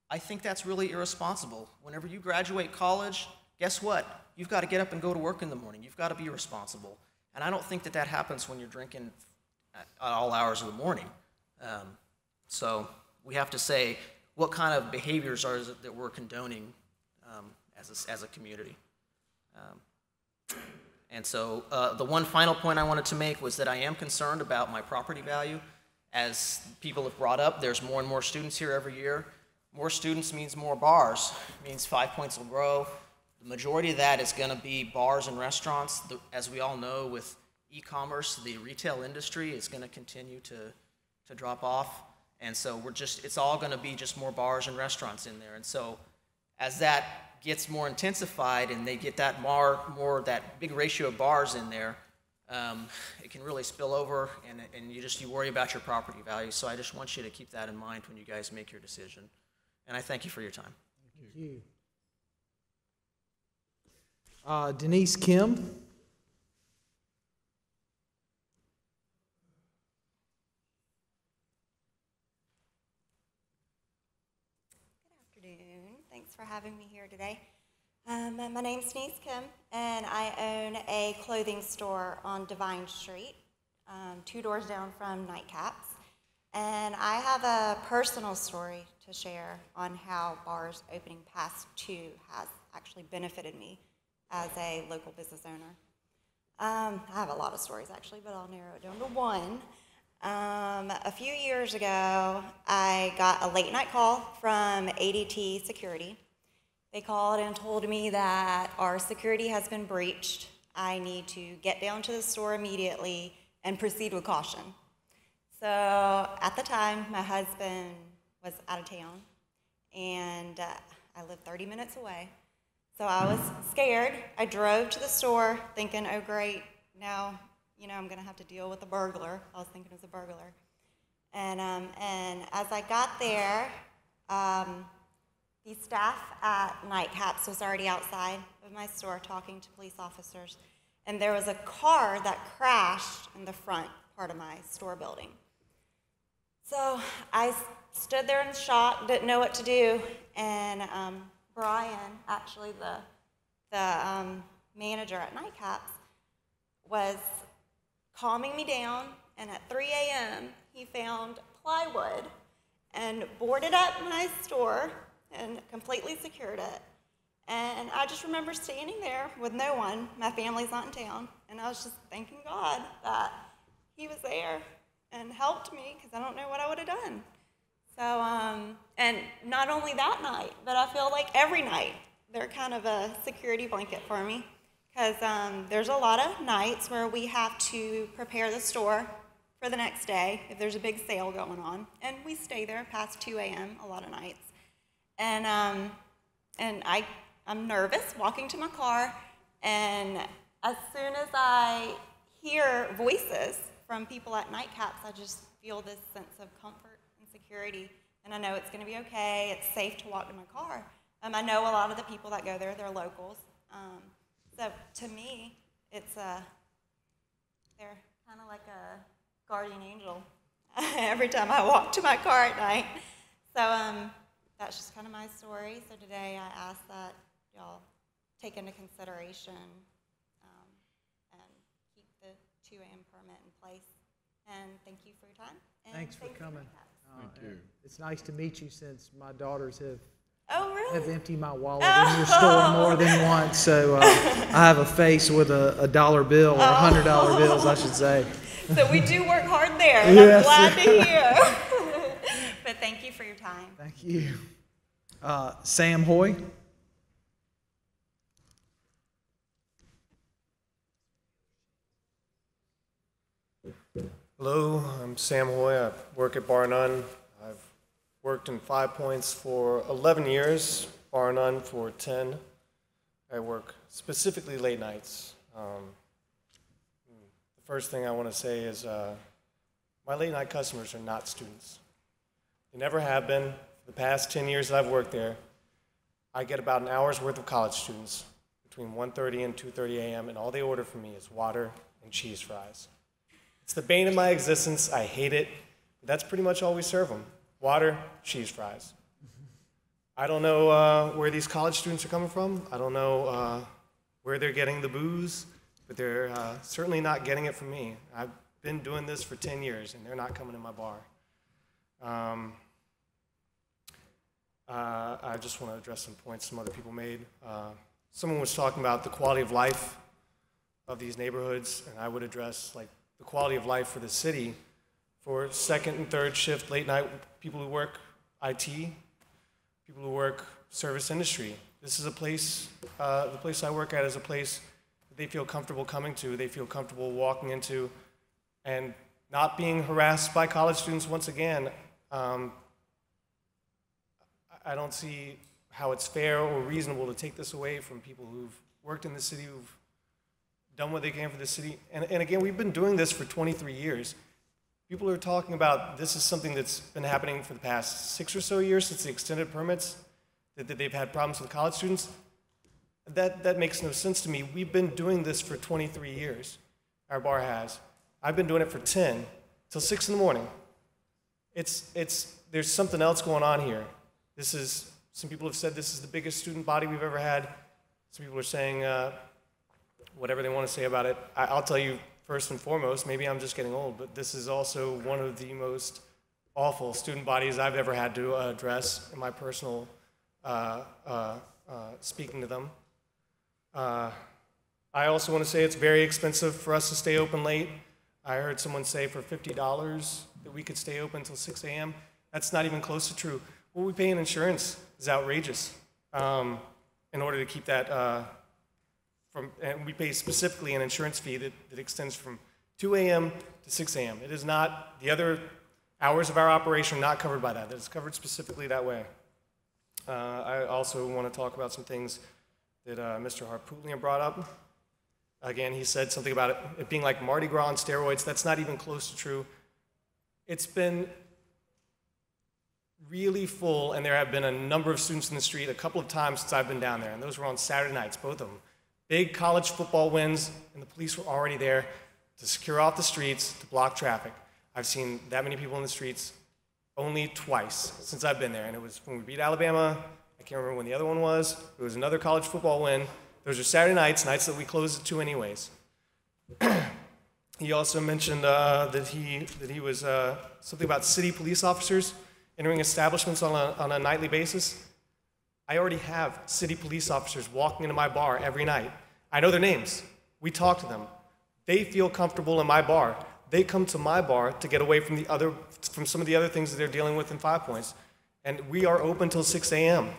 I think that's really irresponsible. Whenever you graduate college, guess what? You've got to get up and go to work in the morning. You've got to be responsible. And I don't think that happens when you're drinking at all hours of the morning. So we have to say what kind of behaviors are that we're condoning as a community. And so the one final point I wanted to make was that I am concerned about my property value. As people have brought up, there's more and more students here every year. More students means more bars, means 5 Points will grow. The majority of that is going to be bars and restaurants. As we all know, with e-commerce, the retail industry is going to continue to drop off. And so it's all going to be just more bars and restaurants in there. And so as that gets more intensified and they get that that big ratio of bars in there, it can really spill over, and you worry about your property value. So I just want you to keep that in mind when you guys make your decision. And I thank you for your time. Thank you. Denise Kim. Good afternoon. Thanks for having me here today. My name's Denise Kim, and I own a clothing store on Divine Street, 2 doors down from Nightcaps. And I have a personal story to share on how bars opening past 2 has actually benefited me as a local business owner. I have a lot of stories actually, but I'll narrow it down to one. A few years ago, I got a late night call from ADT Security. They called and told me that our security has been breached. I need to get down to the store immediately and proceed with caution. So at the time, my husband was out of town, and I lived 30 minutes away. So I was scared. I drove to the store thinking, oh great, now I'm gonna have to deal with a burglar. I was thinking it was a burglar. And as I got there, the staff at Nightcaps was already outside of my store talking to police officers. And there was a car that crashed in the front part of my store building. So I stood there in shock, didn't know what to do, and Brian, actually the manager at Nightcaps, was calming me down, and at 3 a.m. he found plywood and boarded up my store and completely secured it. And I just remember standing there with no one. My family's not in town, and I was just thanking God that he was there and helped me, because I don't know what I would have done. So, and not only that night, but I feel like every night they're kind of a security blanket for me, because there's a lot of nights where we have to prepare the store for the next day if there's a big sale going on, and we stay there past 2 a.m. a lot of nights. And I'm nervous walking to my car, and as soon as I hear voices from people at Nightcaps, I just feel this sense of comfort and security, and I know it's going to be okay. It's safe to walk to my car. I know a lot of the people that go there, they're locals. So to me, it's they're kind of like a guardian angel every time I walk to my car at night. So that's just kind of my story. So today I ask that y'all take into consideration and keep the 2 a.m. permit in place. And thank you for your time. And Thanks for coming. Thank you. It's nice to meet you, since my daughters have really? emptied my wallet in your store more than once. So I have a face with a dollar bill, or $100 bills, I should say. So we do work hard there, and Yes. I'm glad to hear. But thank you for your time. Thank you. Sam Hoy. Hello, I'm Sam Hoy. I work at Bar None. I've worked in 5 Points for 11 years, Bar None for 10. I work specifically late nights. The first thing I want to say is my late night customers are not students. They never have been. For the past 10 years that I've worked there, I get about an hour's worth of college students between 1:30 and 2:30 a.m., and all they order from me is water and cheese fries. It's the bane of my existence. I hate it. But that's pretty much all we serve them. Water, cheese fries. I don't know where these college students are coming from. I don't know where they're getting the booze, but they're certainly not getting it from me. I've been doing this for 10 years, and they're not coming to my bar. I just want to address some points some other people made. Someone was talking about the quality of life of these neighborhoods, and I would address the quality of life for the city, for second and third shift late night people who work IT, people who work service industry. This is a place, the place I work at is a place that they feel comfortable coming to, they feel comfortable walking into, and not being harassed by college students once again. I don't see how it's fair or reasonable to take this away from people who've worked in the city, who've done what they can for the city. And again, we've been doing this for 23 years. People are talking about this is something that's been happening for the past 6 or so years since the extended permits, that they've had problems with college students. That makes no sense to me. We've been doing this for 23 years. Our bar has. I've been doing it for 10 till 6 in the morning. There's something else going on here. Some people have said this is the biggest student body we've ever had. Some people are saying whatever they want to say about it. I'll tell you first and foremost, maybe I'm just getting old, but this is also one of the most awful student bodies I've ever had to address in my personal speaking to them. I also want to say it's very expensive for us to stay open late. I heard someone say for $50 that we could stay open until 6 a.m. That's not even close to true. What we pay in insurance is outrageous. In order to keep that and we pay specifically an insurance fee that extends from 2 a.m. to 6 a.m. It is not, the other hours of our operation are not covered by that. That is covered specifically that way. I also want to talk about some things that Mr. Harpootlian brought up. Again, he said something about it being like Mardi Gras on steroids. That's not even close to true. It's been really full, and there have been a number of students in the street a couple of times since I've been down there, and those were on Saturday nights, both of them. Big college football wins, and the police were already there to secure off the streets, to block traffic. I've seen that many people in the streets only twice since I've been there, and it was when we beat Alabama. I can't remember when the other one was. It was another college football win. Those are Saturday nights, nights that we closed at 2 anyways. He also mentioned that he was something about city police officers entering establishments on a nightly basis. I already have city police officers walking into my bar every night. I know their names. We talk to them. They feel comfortable in my bar. They come to my bar to get away from some of the other things that they're dealing with in 5 Points. And we are open till 6 a.m.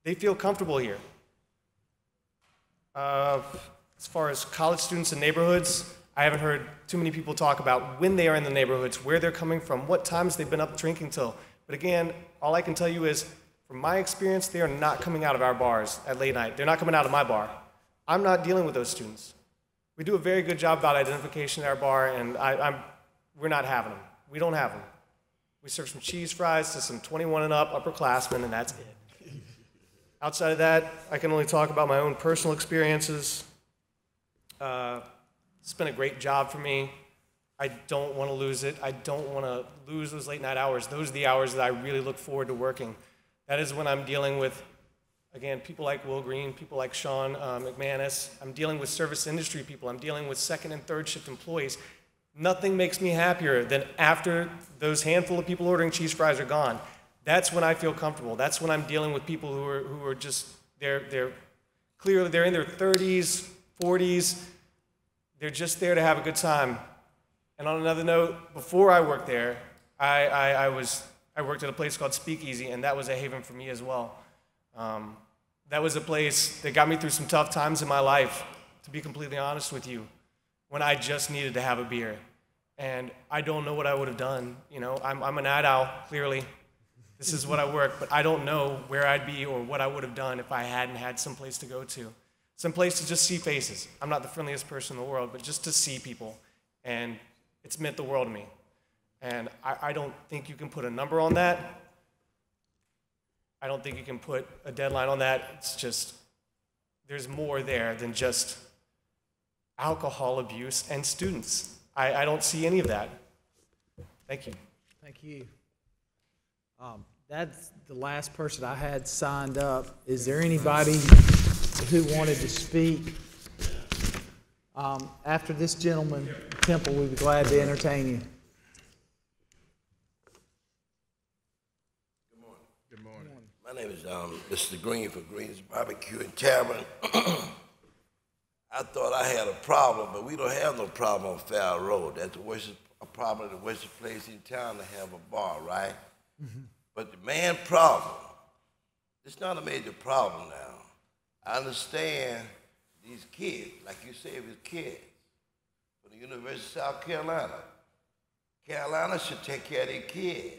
They feel comfortable here. As far as college students in neighborhoods, I haven't heard too many people talk about when they are in the neighborhoods, where they're coming from, what times they've been up drinking till. But again, all I can tell you is, from my experience, they are not coming out of our bars at late night. They're not coming out of my bar. I'm not dealing with those students. We do a very good job about identification at our bar, and we're not having them. We don't have them. We serve some cheese fries to some 21 and up upperclassmen, and that's it. Outside of that, I can only talk about my own personal experiences. It's been a great job for me. I don't want to lose it. I don't want to lose those late night hours. Those are the hours that I really look forward to working. That is when I'm dealing with, again, people like Will Green, people like Sean McManus. I'm dealing with service industry people. I'm dealing with second and third shift employees. Nothing makes me happier than after those handful of people ordering cheese fries are gone. That's when I feel comfortable. That's when I'm dealing with people who are just, they're clearly, they're in their 30s, 40s. They're just there to have a good time. And on another note, before I worked there, I worked at a place called Speakeasy, and that was a haven for me as well. That was a place that got me through some tough times in my life, to be completely honest with you, when I just needed to have a beer. And I don't know what I would have done. You know, I'm a night owl, clearly. This is what I work, but I don't know where I'd be or what I would have done if I hadn't had some place to go to. Some place to just see faces. I'm not the friendliest person in the world, but just to see people. And it's meant the world to me. And I don't think you can put a number on that. I don't think you can put a deadline on that. It's just, there's more there than just alcohol abuse and students. I don't see any of that. Thank you. Thank you. That's the last person I had signed up. Is there anybody who wanted to speak? After this gentleman, Temple, we'd be glad to entertain you. Good morning. My name is Mr. Green for Green's Barbecue in Tavern. I thought I had a problem, but we don't have no problem on Fair Road. That's the worst problem, the worst place in town to have a bar, right? Mm-hmm. But the main problem, it's not a major problem now. I understand these kids, like you say, it was kids from the University of South Carolina. Carolina should take care of their kids.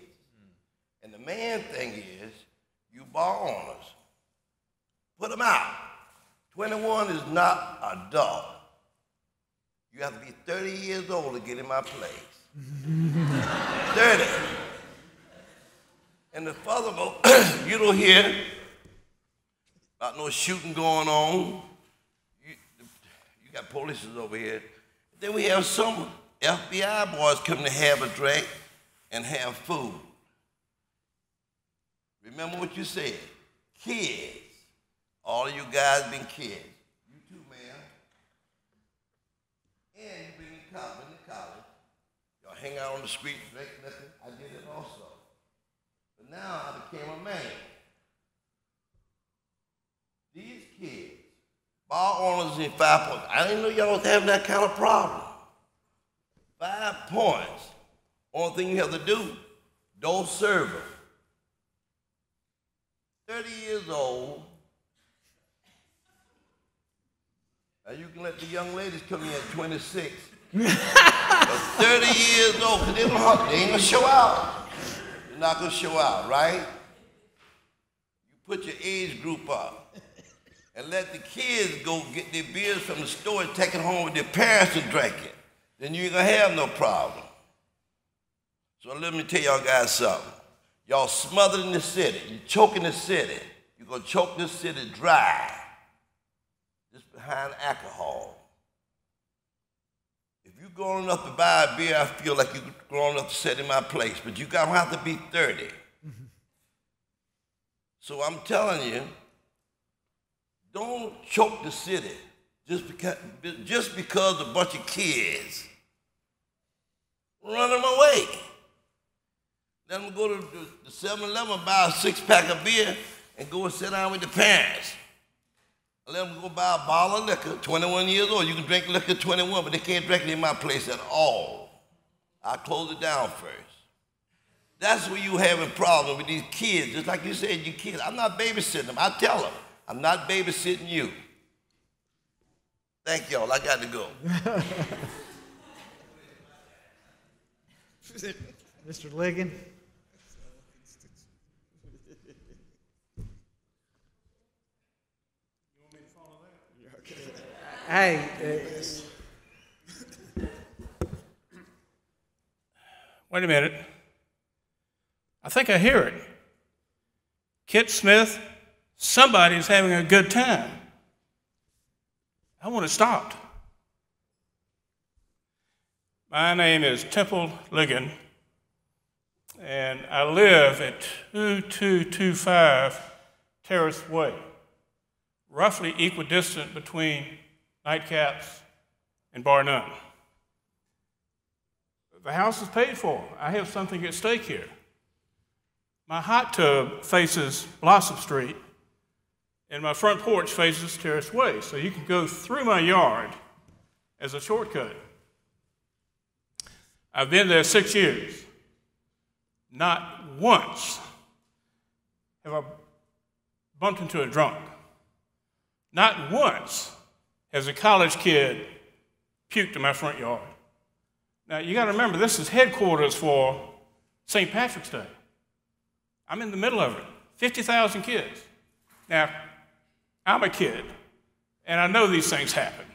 And the main thing is, you bar owners, put them out. 21 is not an adult. You have to be 30 years old to get in my place. 30. And the furthermore, you don't hear about no shooting going on. You got police over here. Then we have some FBI boys coming to have a drink and have food. Remember what you said, kids. All of you guys been kids. You too, ma'am. And you bring the cop into college. Y'all hang out on the street, drink nothing. I did it also. But now I became a man. These kids, bar owners in 5 points. I didn't know y'all was having that kind of problem. 5 points. Only thing you have to do, don't serve them. 30 years old. Now you can let the young ladies come in at 26. But 30 years old, because they ain't gonna show out. They're not gonna show out, right? You put your age group up and let the kids go get their beers from the store and take it home with their parents and drink it. Then you ain't gonna have no problem. So let me tell y'all guys something. Y'all smothered in the city. You choking the city. You're gonna choke this city dry. Just behind alcohol. If you're grown enough to buy a beer, I feel like you're grown enough to sit in my place, but you don't have to be 30. So I'm telling you, don't choke the city just because a bunch of kids run them away. Let them go to the 7-Eleven, buy a 6-pack of beer, and go and sit down with the parents. Let them go buy a bottle of liquor, 21 years old. You can drink liquor at 21, but they can't drink it in my place at all. I close it down first. That's where you having problems with these kids. Just like you said, you kids. I'm not babysitting them. I tell them, I'm not babysitting you. Thank y'all. I got to go. Mr. Ligon. Hey, wait a minute. I think I hear it. Kit Smith, somebody's having a good time. I want it stopped. My name is Temple Ligon, and I live at 2225 Terrace Way, roughly equidistant between Nightcaps and Bar None. The house is paid for. I have something at stake here. My hot tub faces Blossom Street, and my front porch faces Terrace Way, so you can go through my yard as a shortcut. I've been there 6 years. Not once have I bumped into a drunk. Not once has a college kid puked in my front yard. Now, you got to remember, this is headquarters for St. Patrick's Day. I'm in the middle of it, 50,000 kids. Now, I'm a kid, and I know these things happen.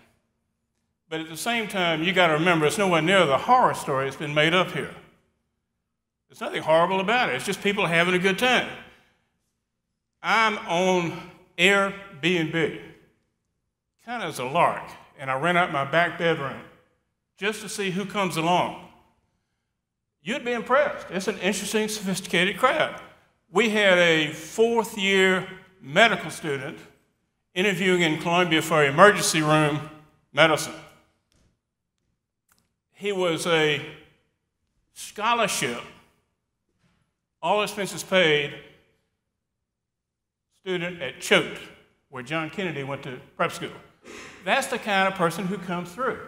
But at the same time, you got to remember, it's nowhere near the horror story that's been made up here. There's nothing horrible about it. It's just people having a good time. I'm on Airbnb, kind of as a lark, and I rent out my back bedroom just to see who comes along. You'd be impressed. It's an interesting, sophisticated crowd. We had a 4th-year medical student interviewing in Columbia for emergency room medicine. He was a scholarship, all expenses paid, student at Choate, where John Kennedy went to prep school. That's the kind of person who comes through.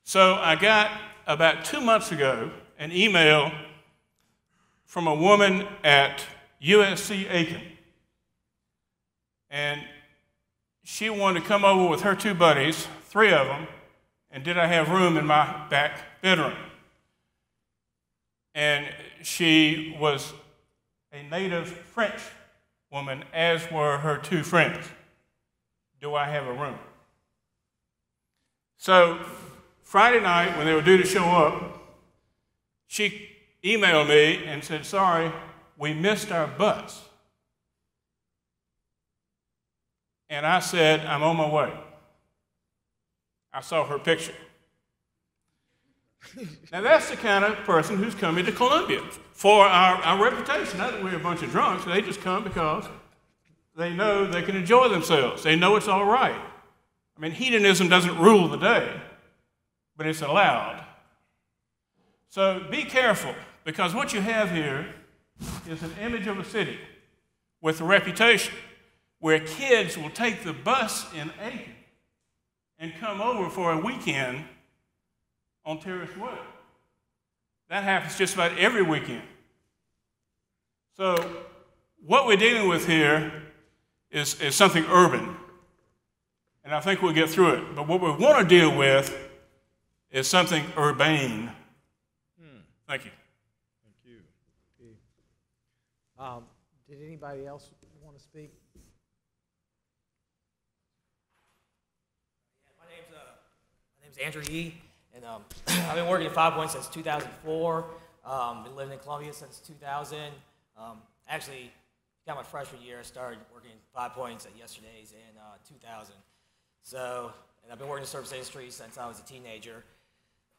So I got, about 2 months ago, an email from a woman at USC Aiken. And she wanted to come over with her 2 buddies, 3 of them, and did I have room in my back bedroom? And she was a native French woman, as were her 2 friends. Do I have a room? So Friday night, when they were due to show up, she emailed me and said, sorry, we missed our bus. And I said, I'm on my way. I saw her picture. Now that's the kind of person who's coming to Columbia for our reputation. Not that we're a bunch of drunks. They just come because they know they can enjoy themselves. They know it's all right. I mean, hedonism doesn't rule the day, but it's allowed. So be careful, because what you have here is an image of a city with a reputation where kids will take the bus in Aiken and come over for a weekend on Terrace Way. That happens just about every weekend. So what we're dealing with here is something urban, and I think we'll get through it. But what we want to deal with is something urbane. Thank you. Thank you. Did anybody else want to speak? My name's Andrew Yee, and I've been working at 5 Points since 2004. Been living in Columbia since 2000. Actually, got my freshman year. I started working at 5 Points at Yesterday's in 2000. So, and I've been working in the service industry since I was a teenager.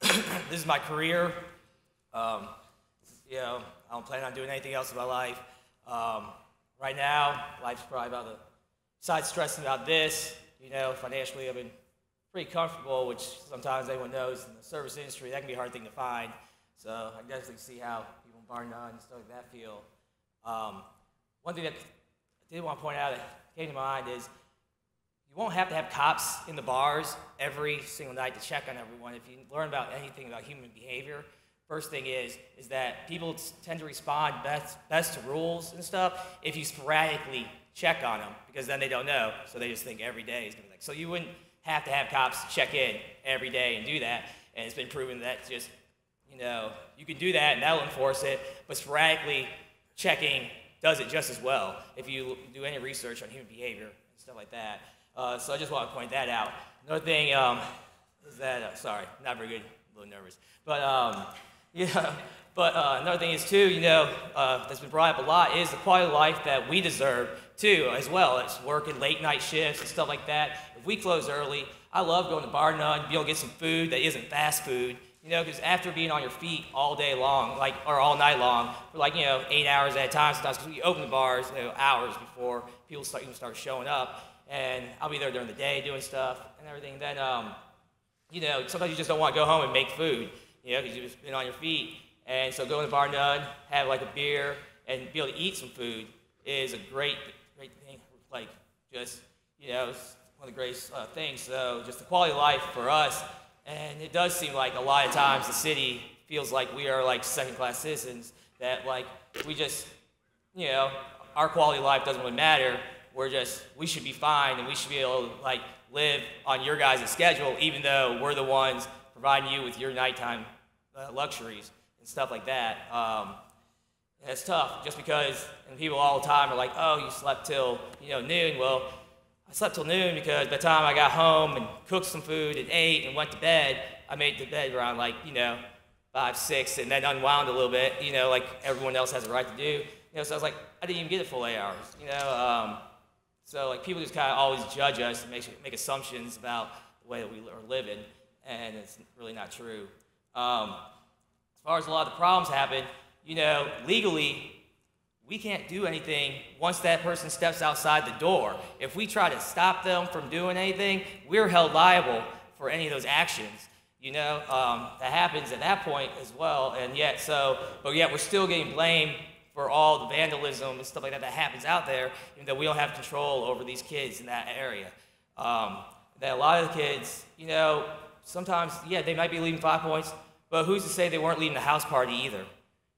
This is my career. You know, I don't plan on doing anything else in my life. Right now, life's probably about the, besides stressing about this, you know, financially I've been pretty comfortable, which sometimes anyone knows in the service industry, that can be a hard thing to find. So I definitely see how people in bar none and stuff like that feel. One thing that I did want to point out that came to mind is you won't have to have cops in the bars every single night to check on everyone. If you learn about anything about human behavior, first thing is that people tend to respond best to rules and stuff if you sporadically check on them, because then they don't know, so they just think every day is going to be like. So you wouldn't have to have cops check in every day and do that, and it's been proven that just, you know, you can do that and that'll enforce it, but sporadically checking does it just as well if you do any research on human behavior and stuff like that. So I just want to point that out. Another thing is that, sorry, not very good, a little nervous, but yeah, but another thing is too, you know, that's been brought up a lot is the quality of life that we deserve too, as well. It's working late night shifts and stuff like that. If we close early, I love going to Bar None, be able to get some food that isn't fast food, you know, because after being on your feet all day long, like, or all night long, for like, you know, 8 hours at a time sometimes, because we open the bars, you know, hours before people even start showing up, and I'll be there during the day doing stuff and everything. Then, you know, sometimes you just don't want to go home and make food, you know, because you've just been on your feet. And so going to Bar None, have like a beer, and be able to eat some food is a great thing. Like, just, you know, it's one of the greatest things. So just the quality of life for us. And it does seem like a lot of times the city feels like we are like second-class citizens, that like we just, you know, our quality of life doesn't really matter. We should be fine, and we should be able to like live on your guys' schedule, even though we're the ones providing you with your nighttime luxuries and stuff like that. And it's tough, just because, and people all the time are like, oh, you slept till, you know, noon. Well, I slept till noon because by the time I got home and cooked some food and ate and went to bed, I made it to bed around like, you know, 5, 6, and then unwound a little bit, you know, like everyone else has a right to do. You know, so I was like, I didn't even get a full 8 hours, you know. So like people just kind of always judge us and make assumptions about the way that we are living, and it's really not true. As far as a lot of the problems happen, you know, legally, we can't do anything once that person steps outside the door. If we try to stop them from doing anything, we're held liable for any of those actions. You know, that happens at that point as well, and yet we're still getting blamed for all the vandalism and stuff like that happens out there, even though we don't have control over these kids in that area. That a lot of the kids, you know, sometimes, yeah, they might be leaving 5 Points, but who's to say they weren't leaving the house party either?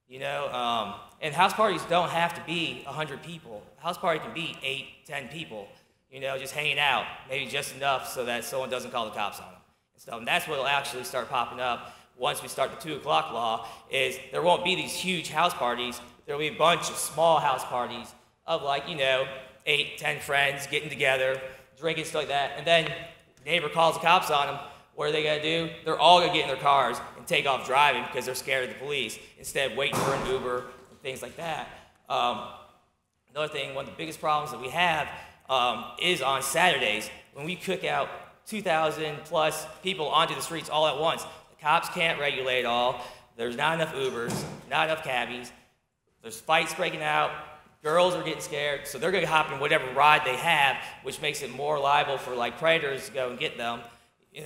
You know, and house parties don't have to be 100 people. A house party can be 8, 10 people, you know, just hanging out, maybe just enough so that someone doesn't call the cops on them. And that's what will actually start popping up once we start the 2 o'clock law, is there won't be these huge house parties. There will be a bunch of small house parties of like, you know, 8, 10 friends getting together, drinking, stuff like that, and then neighbor calls the cops on them. What are they going to do? They're all going to get in their cars and take off driving because they're scared of the police, instead of waiting for an Uber and things like that. Another thing, one of the biggest problems that we have is on Saturdays, when we cook out 2,000 plus people onto the streets all at once. The cops can't regulate it all. There's not enough Ubers, not enough cabbies. There's fights breaking out. Girls are getting scared, so they're going to hop in whatever ride they have, which makes it more liable for like predators to go and get them.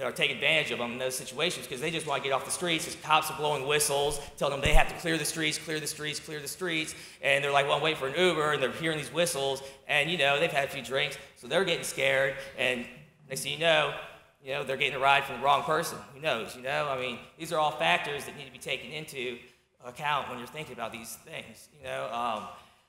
or take advantage of them in those situations because they just want to get off the streets. Because cops are blowing whistles, telling them they have to clear the streets, clear the streets, clear the streets. And they're like, well, I'm waiting for an Uber, and they're hearing these whistles. And, they've had a few drinks, so they're getting scared. And next thing you know, they're getting a ride from the wrong person. Who knows, I mean, these are all factors that need to be taken into account when you're thinking about these things,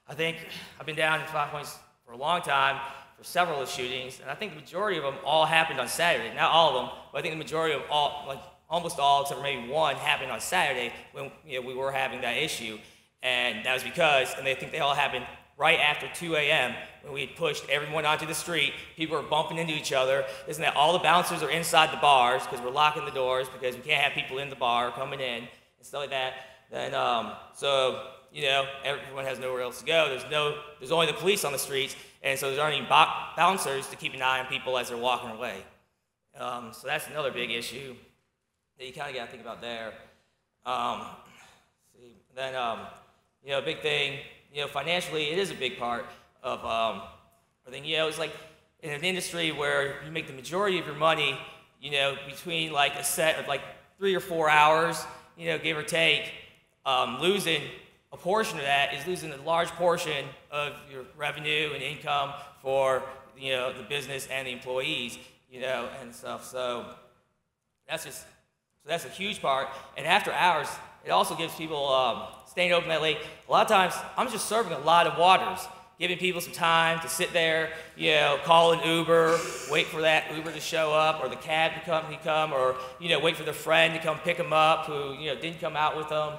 I think I've been down in 5 Points for a long time, for several of the shootings, and I think the majority of them all happened on Saturday. Not all of them, but I think the majority of all, like almost all, except for maybe one, happened on Saturday when we were having that issue. And that was because, and they think they all happened right after 2 a.m. when we had pushed everyone onto the street. People were bumping into each other. Isn't that all the bouncers are inside the bars because we're locking the doors because we can't have people in the bar coming in and stuff like that. Then, so, everyone has nowhere else to go. There's only the police on the streets, and so there aren't even bouncers to keep an eye on people as they're walking away. So that's another big issue that you kind of got to think about there. Then, a big thing, financially, it is a big part of everything. It's like in an industry where you make the majority of your money, between like a set of like 3 or 4 hours, give or take, losing a portion of that is losing a large portion of your revenue and income for the business and the employees, and stuff. So that's a huge part. And after hours, it also gives people staying open that late. A lot of times, I'm just serving a lot of waters, giving people some time to sit there, call an Uber, wait for that Uber to show up, or the cab to come, or wait for their friend to come pick them up who didn't come out with them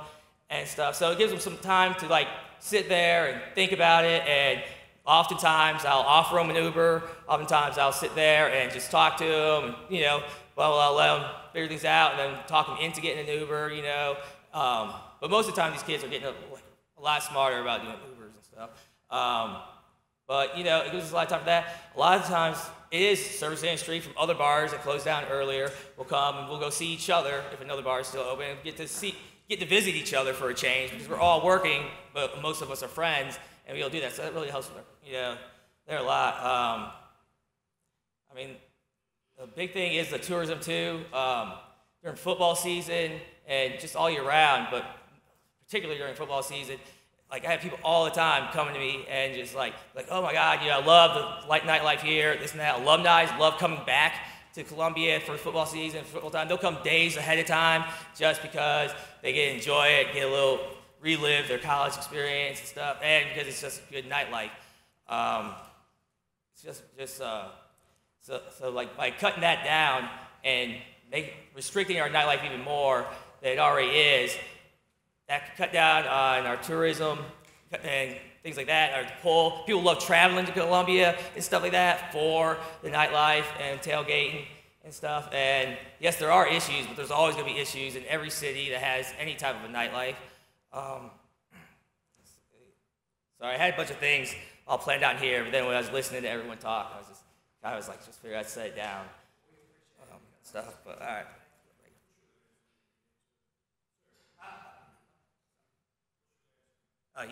and stuff. So it gives them some time to like sit there and think about it. And oftentimes I'll offer them an Uber. Oftentimes I'll sit there and just talk to them, and I'll let them figure things out and then talk them into getting an Uber, But most of the time these kids are getting a lot smarter about doing Ubers and stuff. But it gives us a lot of time for that. A lot of times it is service industry from other bars that closed down earlier. We'll come and we'll go see each other if another bar is still open, and get to visit each other for a change because we're all working, but most of us are friends, and we'll do that. So that really helps. There a lot. The big thing is the tourism too. During football season and just all year round, but particularly during football season, like I have people all the time coming to me and just like, oh my God, I love the nightlife here, this and that. Alumni love coming back to Columbia for football season, football time. They'll come days ahead of time just because they get to enjoy it, get a little relive their college experience and stuff, and because it's just good nightlife. It's just so like by cutting that down and restricting our nightlife even more than it already is, that could cut down on our tourism and things like that. People love traveling to Columbia and stuff like that for the nightlife and tailgating and stuff. And yes, there are issues, but there's always going to be issues in every city that has any type of a nightlife. Sorry, I had a bunch of things all planned out here, but then when I was listening to everyone talk, I was just figured I'd set it down. Stuff, but all right.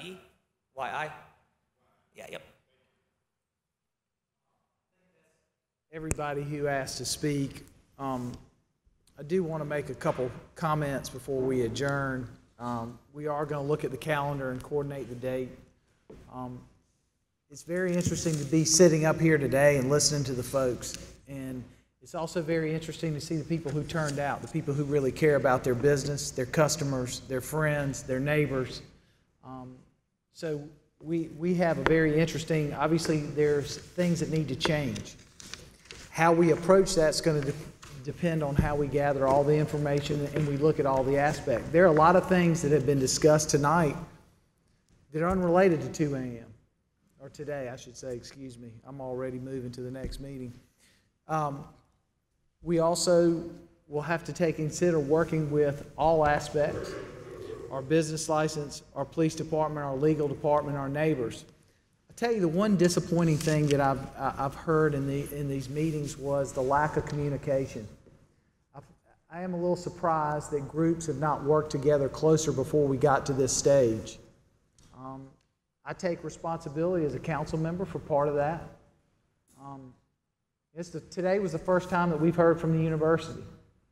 E? Y-I? Yeah, yep. Everybody who asked to speak, I do want to make a couple comments before we adjourn. We are going to look at the calendar and coordinate the date. It's very interesting to be sitting up here today and listening to the folks. And it's also very interesting to see the people who turned out, the people who really care about their business, their customers, their friends, their neighbors. So we have a very interesting, obviously there's things that need to change. How we approach that's going to depend on how we gather all the information and we look at all the aspects. There are a lot of things that have been discussed tonight that are unrelated to 2 a.m. or today, I should say, excuse me. I'm already moving to the next meeting. We also will have to consider working with all aspects, our business license, our police department, our legal department, our neighbors. I'll tell you the one disappointing thing that I've heard in these meetings was the lack of communication. I am a little surprised that groups have not worked together closer before we got to this stage. I take responsibility as a council member for part of that. Today was the first time that we've heard from the university,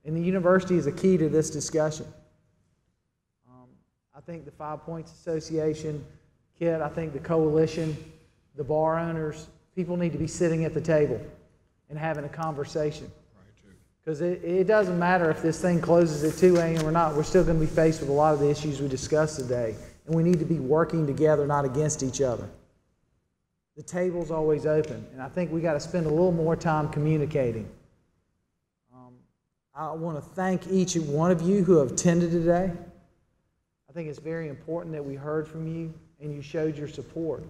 and the university is a key to this discussion. I think the 5 Points Association, Kit, I think the coalition, the bar owners, people need to be sitting at the table and having a conversation. Because it doesn't matter if this thing closes at 2 a.m. or not, we're still going to be faced with a lot of the issues we discussed today. And we need to be working together, not against each other. The table's always open, and I think we got to spend a little more time communicating. I want to thank each one of you who have attended today. I think it's very important that we heard from you and you showed your support.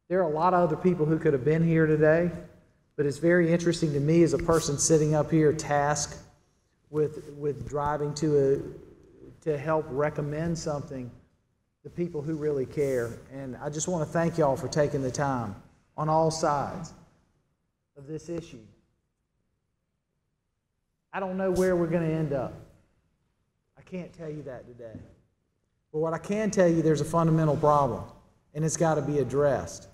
There are a lot of other people who could have been here today, but it's very interesting to me as a person sitting up here tasked with driving to help recommend something, the people who really care. And I just want to thank y'all for taking the time on all sides of this issue. I don't know where we're going to end up. I can't tell you that today. But what I can tell you, there's a fundamental problem, and it's got to be addressed.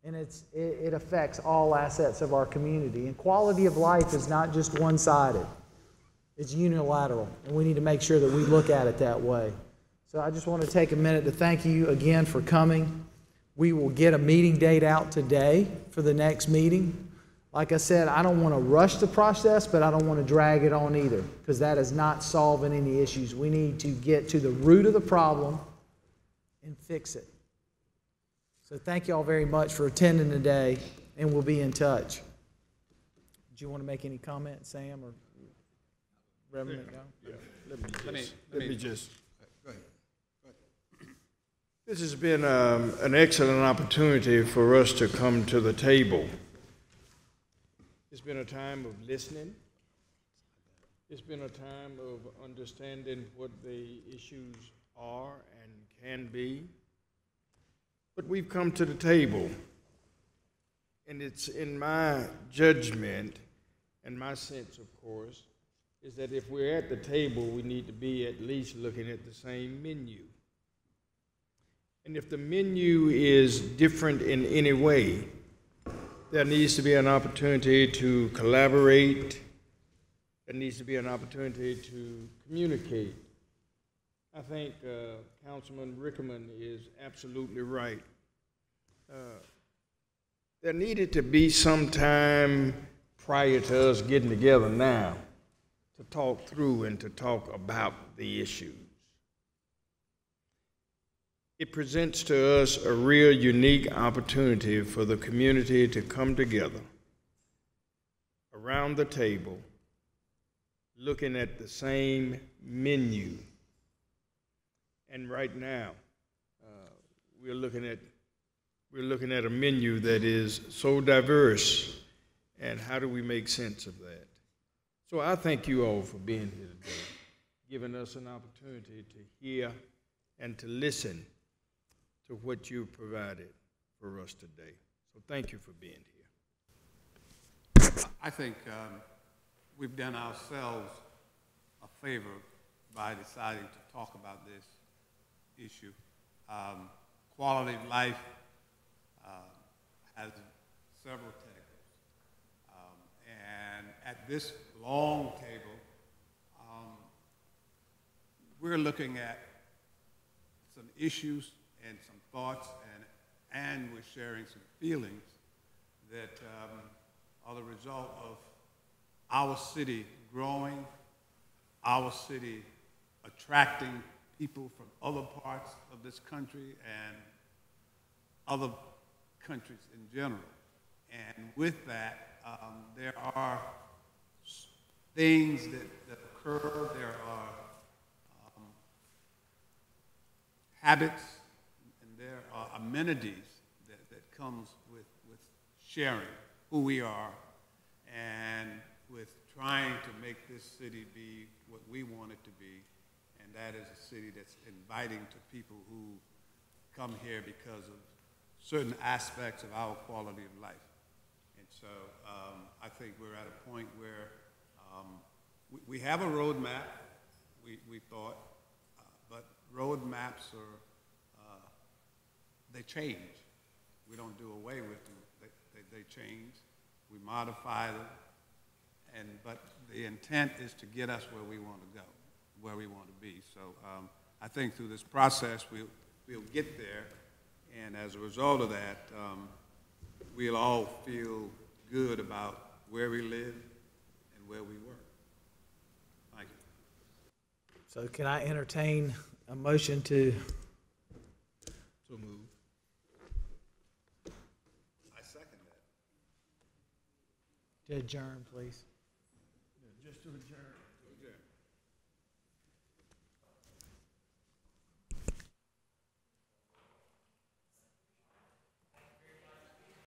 And it affects all assets of our community. And quality of life is not just one-sided. It's unilateral, and we need to make sure that we look at it that way. So I just want to take a minute to thank you again for coming. We will get a meeting date out today for the next meeting. Like I said, I don't want to rush the process, but I don't want to drag it on either, because that is not solving any issues. We need to get to the root of the problem and fix it. So thank you all very much for attending today, and we'll be in touch. Do you want to make any comment, Sam or Reverend? Yeah. Let me just. Go ahead. This has been an excellent opportunity for us to come to the table. It's been a time of listening. It's been a time of understanding what the issues are and can be. But we've come to the table, and it's in my judgment and my sense, of course, is that if we're at the table, we need to be at least looking at the same menu. And if the menu is different in any way, there needs to be an opportunity to collaborate. There needs to be an opportunity to communicate. I think Councilman Rickerman is absolutely right. There needed to be some time prior to us getting together now to talk through and to talk about the issues. It presents to us a real unique opportunity for the community to come together around the table, looking at the same menu. And right now, we're looking at a menu that is so diverse, and how do we make sense of that? So I thank you all for being here today, giving us an opportunity to hear and to listen to what you provided for us today. So thank you for being here. I think we've done ourselves a favor by deciding to talk about this issue. Quality of life has several tables. And at this long table, we're looking at some issues and some thoughts, and we're sharing some feelings that are the result of our city growing, our city attracting people from other parts of this country and other countries in general. And with that, there are things that occur, there are habits, and there are amenities that comes with sharing who we are and with trying to make this city be what we want it to be, and that is a city that's inviting to people who come here because of certain aspects of our quality of life. And so I think we're at a point where we have a roadmap, we thought, but roadmaps are, they change. We don't do away with them, they change. we modify them, but the intent is to get us where we want to go, where we want to be. So I think through this process, we'll get there, and as a result of that, we'll all feel good about where we live and where we work. Thank you. So can I entertain a motion to? So move. I second that. To adjourn, please. Just to adjourn.